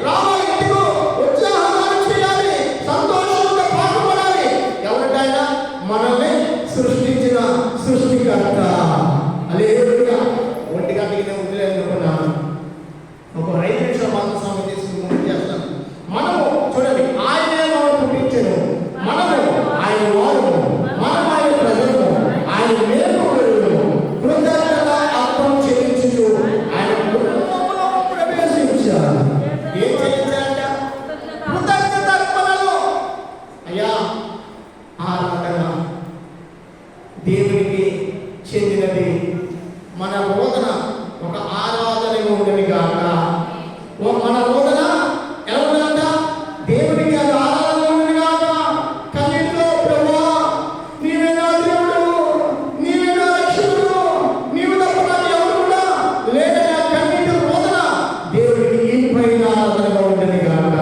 రావాలి, ఎందుకు ఉత్సాహం చేయాలి, సంతోషంగా పాల్గొనాలి. ఎవరికైనా మనల్ని సృష్టించిన సృష్టికర్త. హల్లెలూయా. ఒంటి గంటకి నేను వదిలేనుకున్నాను. ఒక 5 నిమిషాలు మాత్రం సమయం తీసుకుని ముందుకు చేస్తాను. మనము చూడండి, ఆయనే మనం పుట్టించను, మనము ఆయన వారు, మనం ఆయన ప్రజలు, ఆయన మేలుకొలును, కృతజ్ఞత అర్పణ చెల్లించుచు ఆయన కుటుంబంలో ప్రవేశించాలి. ఏం చెల్లించాలంట? కృతజ్ఞత అర్పణలు. అయ్యా, ఆరాధన దేవునికి చెందినది. మన రోదన ఒక ఆరాధనగా ఉండని గాక. మన రోదన ఎలా ఉందంట? దేవునికి అది ఆరాధన ఉండని గాక. కన్నీటితో ప్రభువా నీవే నా దేవుడు, నీవే నా రక్షకుడు, నీవు తప్ప నాకు ఎవరు కూడా లేదని ఆ కన్నీటి రోదన దేవునికి ఇంపైన ఆరాధనగా ఉండని గాక.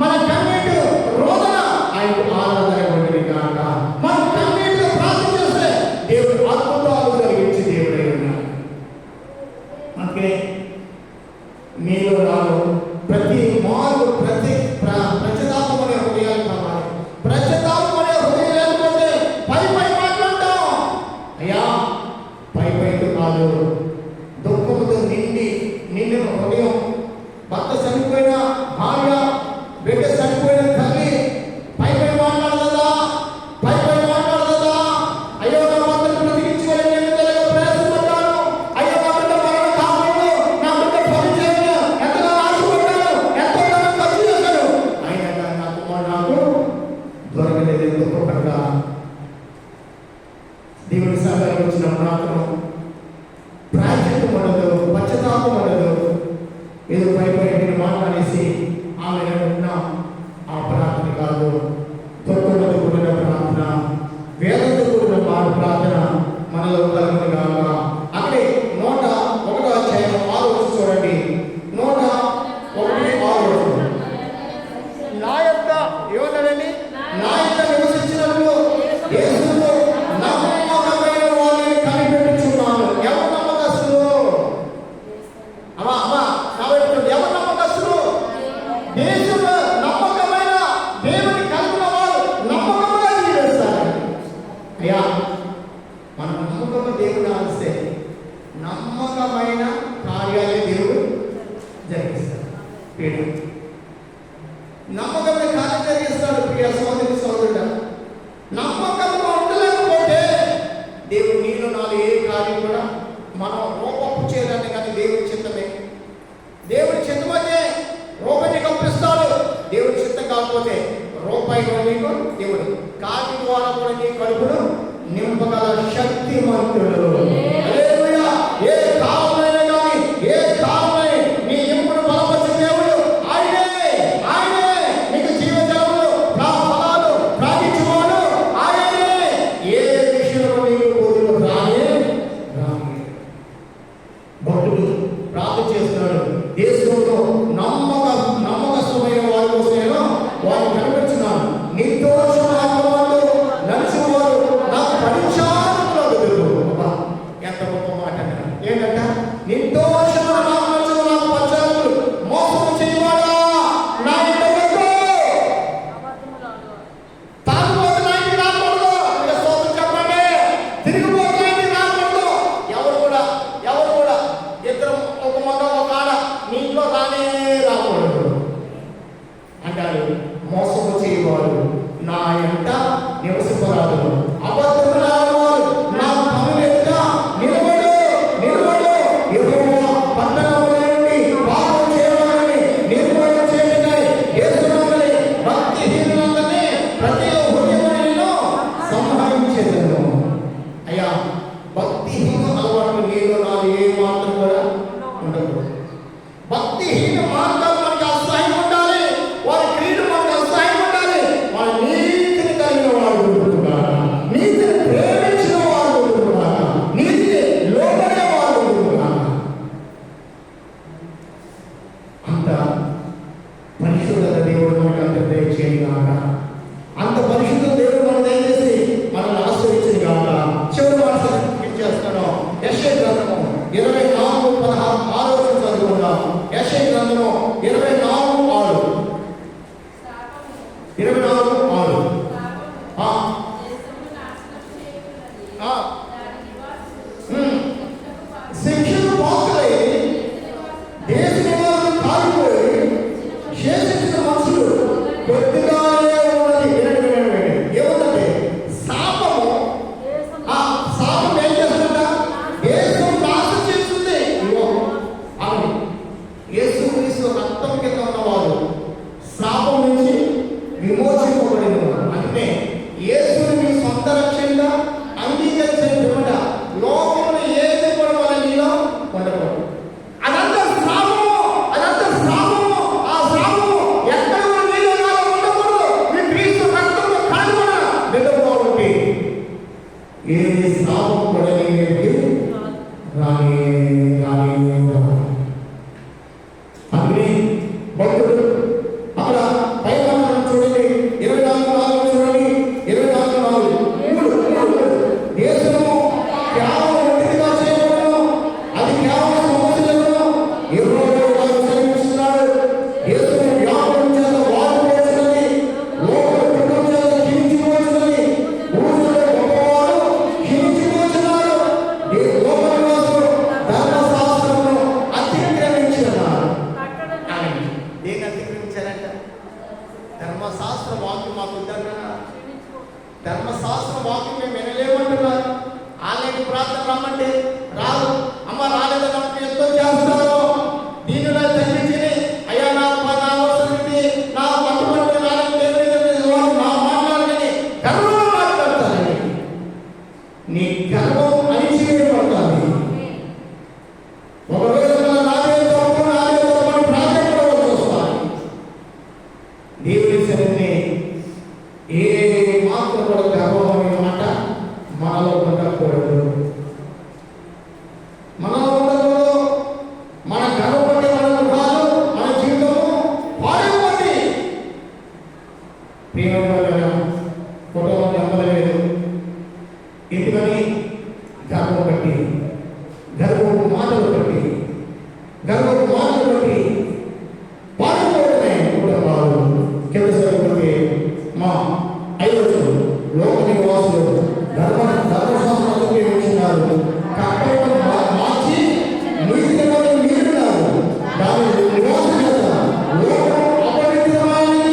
మన కన్నీటి రోదన ఆయనకు ఆరాధనగా ఉండని గాక. మన కన్నీటితో ప్రార్థన చేస్తే దేవుడు అద్భుతాలు జరిగించి దేవుడై ఉన్నాడు. అందుకే మీలో నాలో ప్రతి మారు ప్రతి ప్రజాపమనే హృదయాలు కావాలి. ప్రజాపమనే హృదయం లేకపోతే పై మాట్లాడతాం. అయ్యా, పై కాదు, దుఃఖంతో నిండిన హృదయం. భర్త చనిపోయిన భార్య, బిడ్డ చనిపోయిన తల్లి పై మాట్లాడదా? పై మాట్లాడదా? అయ్యో నా భర్తను బ్రతికించుకొని నేను ఎంతగా ప్రయాసపడ్డాను, అయ్యో నా బిడ్డ మరణ కాపాడు, నా బిడ్డ పరిచయం ఎంతగా ఆశపడ్డాను, ఎంతగా ఖర్చు చేశాను, అయినా కానీ నా కుమారుడు నాకు దొరకలేదు. దుఃఖపడ్డా. దేవుని సహాయం వచ్చిన మాత్రం ప్రాయశ్చిత్తం ఉండదు, పశ్చాత్తాపం ఉండదు. ఏదో పై మాట్లాడేసి ఆమె ఉన్న ఆ ప్రార్థన కాదు. దుఃఖంతో కూడిన ప్రార్థన, వేదనతో కూడిన ప్రార్థన మనలో కలుగును గాక. అక్కడే 101వ అధ్యాయం 6 చూడండి. 101:6 నా యొక్క ఏమన్నాడండి? నా యొక్క నివసించినప్పుడు యేసులో నమ్మకమైన వాళ్ళని కనిపెట్టుచున్నాను. ఎవరు నమ్మకస్తులు? అమ్మా నా వైపు ఎవరు నమ్మకస్తులు? దేశంలో నమ్మకమైన దేవుని కలిగిన వారు నమ్మకంగా జీవిస్తారు. అయ్యా, మనం నమ్మకమైన దేవుని ఆలిస్తే నమ్మకమైన కార్యాలే దేవుడు జరిగిస్తాడు. నమ్మకమైన కార్యం జరిగిస్తాడు. ప్రియ సోదరి సోదరుడా, నమ్మకంగా ఉండలేకపోతే దేవుడు నీలో నాలో ఏ కార్యం కూడా మనం రూపపు చేయడాన్ని కానీ దేవుడి చిత్తమే. దేవుడి చిత్తమైతే రూపాయిని కల్పిస్తాడు. దేవుడి చిత్తం కాకపోతే రూపాయి కూడా నీకు దేవుడు కాకి ద్వారా కూడా నీ కడుపును నింపగల శక్తిమంతుడు. హల్లెలూయా. ఏ కాలమైనా కానీ ఏ కాలమై నీ ఇంపును బలపరిచే దేవుడు ఆయనే. ఆయనే నీకు జీవజలములు, ఫలాలు ప్రాగించువాడు. ఎంట నివసింపరాదు. అబద్ధములాడువారు నా కనుల ఎదుట నిలబడు నిలబడు. యెహోవా పట్టణముల నుండి పాపం చేయవారిని నిర్మూలన చేయుటకై యేసునామమున భక్తిహీనులందరినీ ప్రతి హృదయములను సంహరించెదను. అయ్యా, భక్తిహీన అలవాటు నీలో నాలో ఏ మాత్రం కూడా ఉండకూడదు. భక్తిహీన మార్గాలు మనకి అసహ్యం ఉండాలి. వారి క్రియలు మనకి అసహ్యం ఉండాలి. వారి నీతిని కలిగిన వారు ఉంటున్నారు, నీతిని ప్రేమించిన వారు ఉంటున్నారు, నీతిని లోబడే వారు ఉంటున్నారు. అంత పరిశుద్ధత దేవుడు మనకు అంత దయచేయను గాక. అంత పరిశుద్ధ దేవుడు మనం దయచేసి మనల్ని ఆశ్రయించింది కాక. చివరి మాట చేస్తాను. యెషయా గ్రంథము 24:16 చదువుకుందాం. యెషయా గ్రంథము 24:6. 24:6. శిక్షను పోకలై దేశ నివాసులు కాలిపోయి శేషించిన మనుషులు కొద్దిగానే ఉన్నది. ఏముందంటే శాపము. ఆ శాపం ఏం చేస్తుందా? యేసు నాశనం చేస్తుంది. అవును, యేసుక్రీస్తు రక్తం కింద ఉన్నవారు శాపం నుంచి విమోచింపబడిన వారు. అంటే యేసుని మీ సొంత రక్షణగా అంగీకరించిన పిమ్మట లోకంలో ఏది కూడా మన నీలో ఉండకూడదు. అదంతా శ్రాపము, అదంతా శ్రాపము. ఆ శ్రాపము ఎక్కడ కూడా మీలో నాలో ఉండకూడదు. మీ క్రీస్తు రక్తంలో కడుగున నిలబడి ఏ శ్రాపం కూడా నీ మీదకి రాని రాని రాని. అందుకని భక్తుడు అక్కడ పైకాలను చూడండి. 24:4 చూడండి. 24:4 దేశము కేవలం ఒంటిగా చేయబడను, అది కేవలం సమస్యలను యెహోవా సెలవిస్తున్నాడు. దేశము వ్యాపారం చేత వాడుకోవచ్చున్నది, లోకం కుటుంబం చేత క్షీణించిపోవచ్చున్నది, ఊరిలో గొప్పవారు క్షీణించిపోతున్నారు. లోక నివాసులు ధర్మశాస్త్రమును అతిక్రమించున్నారు. దేన్ని అతిక్రమించారంట? ధర్మశాస్త్ర వాక్యం మాకు ఉందన్నా, ధర్మశాస్త్ర వాక్యం మేము వినలేమంటున్నారు. ఆలయకు ప్రార్థన రమ్మంటే రాదు. అమ్మ రాలేదని అప్పుడు ఎంతో చేస్తారు. దీనిలో తగ్గించి అయ్యా నా అవసరం నా పట్టుబడి నా మాట్లాడని గర్వంలో మాట్లాడతారండి. నీ గర్వం అణిచివేయబడతాది. ఒకవేళ దేవుని సన్నిధిని ఏ మాత్రం కూడా గర్వం అనే మాట మనలో ఉండకూడదు. మనలో ఉండకూడదు. మన గర్వపడి మన ముఖాలు మన జీవితము పాడైపోతుంది. ప్రియమైన కుటుంబం నమ్మలేదు. ఎందుకని? గర్వం బట్టి, గర్వపు మాటలు బట్టి, గర్వపు మాటలు బట్టి పాడైపోతున్నాయి కుటుంబాలు. కింద సరిపోతే మా 5 లోక నివాసులు ధర్మశాస్త్రాలు ఉపయోగించినారు. కట్టడం మార్చి నీతిగా మీరున్నారు. దాని నివాసం చేత లోకం అపవిత్రమైనది.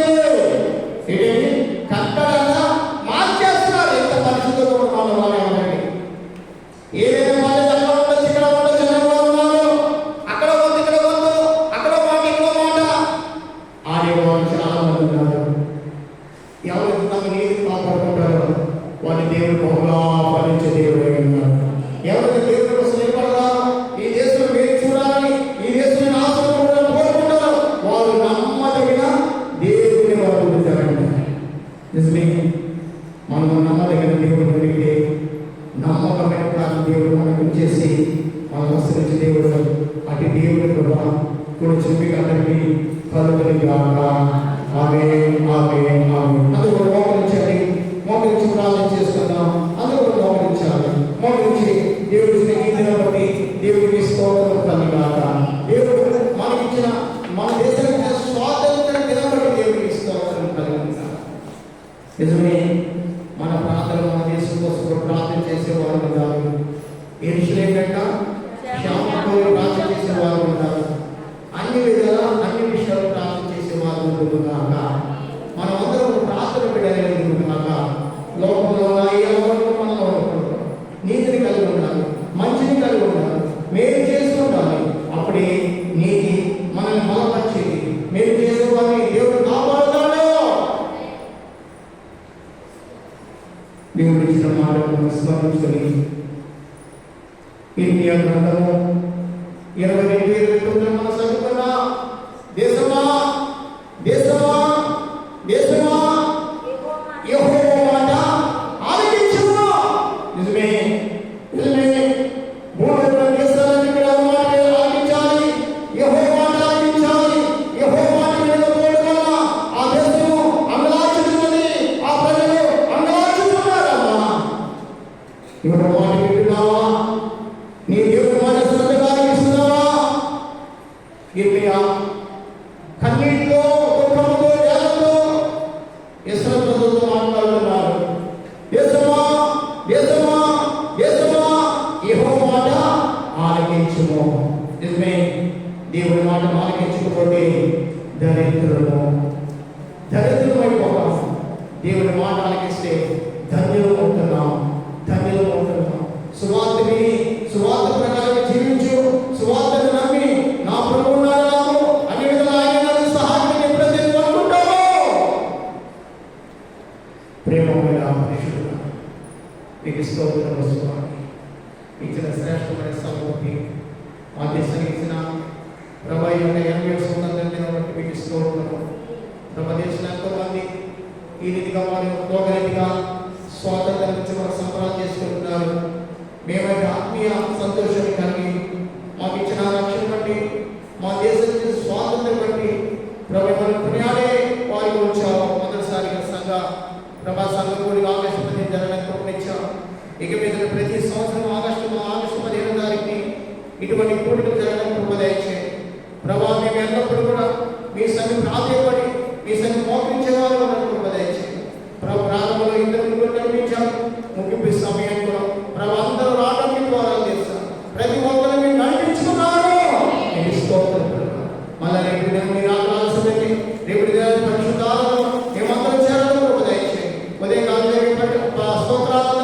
ఏంటి? కట్టడంగా మార్చేస్తున్నారు. ఎంత పరిస్థితుల్లో ఉన్న వాళ్ళే ఉండండి. ఏదైనా వాళ్ళు అక్కడ ఉండొచ్చు, ఇక్కడ ఉండొచ్చు అనే వాళ్ళు ఉన్నారు. అక్కడ వద్దు, ఇక్కడ వద్దు, అక్కడ మాట, ఇక్కడ మాట ఆడేవాళ్ళు చాలా మంది ఉన్నారు. ఎవరు తమ నీతి కాపాడుకుంటారో వారి దేవుడు బహుగా ఫలించే దేవుడు అయి ఉన్నారు. ఎవరైతే దేవుడి కోసం నిలబడతారో, ఈ దేశంలో వేచి చూడాలని, ఈ దేశంలో ఆశపడాలని కోరుకుంటారో వారు నమ్మదగిన దేవుడిని వారు ఉంటారంట. నిజమే, మనం నమ్మదగిన దేవుడు దొరికితే నమ్మకమైన ప్రాంతం దేవుడు మనకు చేసి మనం ఆశ్రయించే దేవుడు. అటు దేవుడి కూడా కూడా చెప్పి అందరికీ కలుగుని గాక. ఆమేన్, ఆమేన్, ఆమేన్. అందరూ కూడా మోకరించండి. మోకరించి ప్రార్థన చేసుకుందాం. అందరూ కూడా మోకరించాలి. మోకరించి దేవుడి స్నేహితులను బట్టి దేవుడికి స్తోత్రం కలుగుగాక. దేవుడు మనకిచ్చిన మన దేశానికి స్వాతంత్రం దినబట్టి దేవుడికి స్తోత్రం కలుగుగాక. నిజమే, మన ప్రార్థన మన దేశం కోసం ప్రార్థన చేసేవారు ఉన్నారు. యెరూషలేము వెంట శాంతితో ప్రార్థన చేసేవారు ఉన్నారు. అన్ని విధాలా అన్ని విషయాలు ప్రార్థన చేసేవారు ఉంటున్నాక మనమందరం ప్రార్థన పెట్టాలి. దేవుడు ఇచ్చిన మాటలను స్మరించుకొని ఇర్మియా గ్రంథము 22:29 మనం చదువుకున్నా, దేశమా దేశమా దేశమా యెహోవా మాట ఆలకించుము. నిజమే నిజమే, భూమిలో దేశాలన్నీ కూడా మాట ఆలకించాలి, యెహోవా మాట ఆలకించాలి. యెహోవా మాట వినకపోవడం వల్ల ఆ దేశము అంగలార్చుతున్నది, ఆ ప్రజలు అంగలార్చుతున్నారమ్మా. ఇప్పుడు మాట వింటున్నావా? నీ దేవుని మాట శ్రద్ధగా ఆలకిస్తున్నావా? ఇర్మియా కన్నీటితో, దుఃఖంతో, వేదనతో ఇశ్రాయేలు ప్రజలతో మాట్లాడుతున్నారు. దేశమా దేశమా దేశమా యెహోవా మాట ఆలకించుము. నిజమే, దేవుని మాట ఆలకించకపోతే దరిద్రమైపోతాం. దేవుని మాట ఆలకిస్తే ధన్యులు అవుతున్నాం. సువార్త విని సువార్త ప్రకారం జీవించు, సువార్తను నమ్మి నా ప్రభు నాకు అన్ని విధాలు ఆయన సహాయం ఎప్పుడైతే అనుకుంటామో, ప్రేమమైన మనుషుడు మీకు స్తోత్రం వస్తున్నాను. ఇచ్చిన శ్రేష్టమైన సమూహి ఆ దేశానికి ఇచ్చిన ప్రభా యొక్క 80 సంవత్సరాల బట్టి మీకు స్తోత్రం. ప్రభా దేశంలో ఎంతోమంది ఈ రీతిగా వారు లోకరీతిగా స్వాతంత్రం నుంచి మనం సంబరాలు చేసుకుంటున్నారు. మేమైతే ఆత్మీయ సంతోషాన్ని కలిగి మాకు ఇచ్చిన రక్షణ బట్టి, మా దేశం నుంచి స్వాతంత్రం బట్టి ప్రభు మన పుణ్యాలే వారికి వచ్చాము. మొదటిసారిగా ప్రభా సంఘం కూడి ఆగస్టు 15 జరగడానికి ప్రయత్నించాం. ఇక మీద ప్రతి సంవత్సరం ఆగస్టు 15వ తారీఖుని ఇటువంటి కూడికలు జరగడానికి కృపదయించే ప్రభా. మేము ఎల్లప్పుడూ కూడా మీ సంఘం ప్రాధాన్యపడి మీ సంఘం మోకరించేవారు కృపదయించే ప్రభు. ప్రారంభంలో ఇంతకు కనిపించాం, ముగింపు సమయాన్ని కూడా ప్రభు అందరూ రావడానికి ద్వారా చేస్తాం. ప్రతి ఒక్కరు మీరు నడిపించుకున్నారు. మళ్ళీ రేపు మీరు ఆలోచనకి రేపు పరిశుద్ధాలను మేమందరం చేరాలని కృపదయించే ఉదయం కాలం స్తోత్రాలు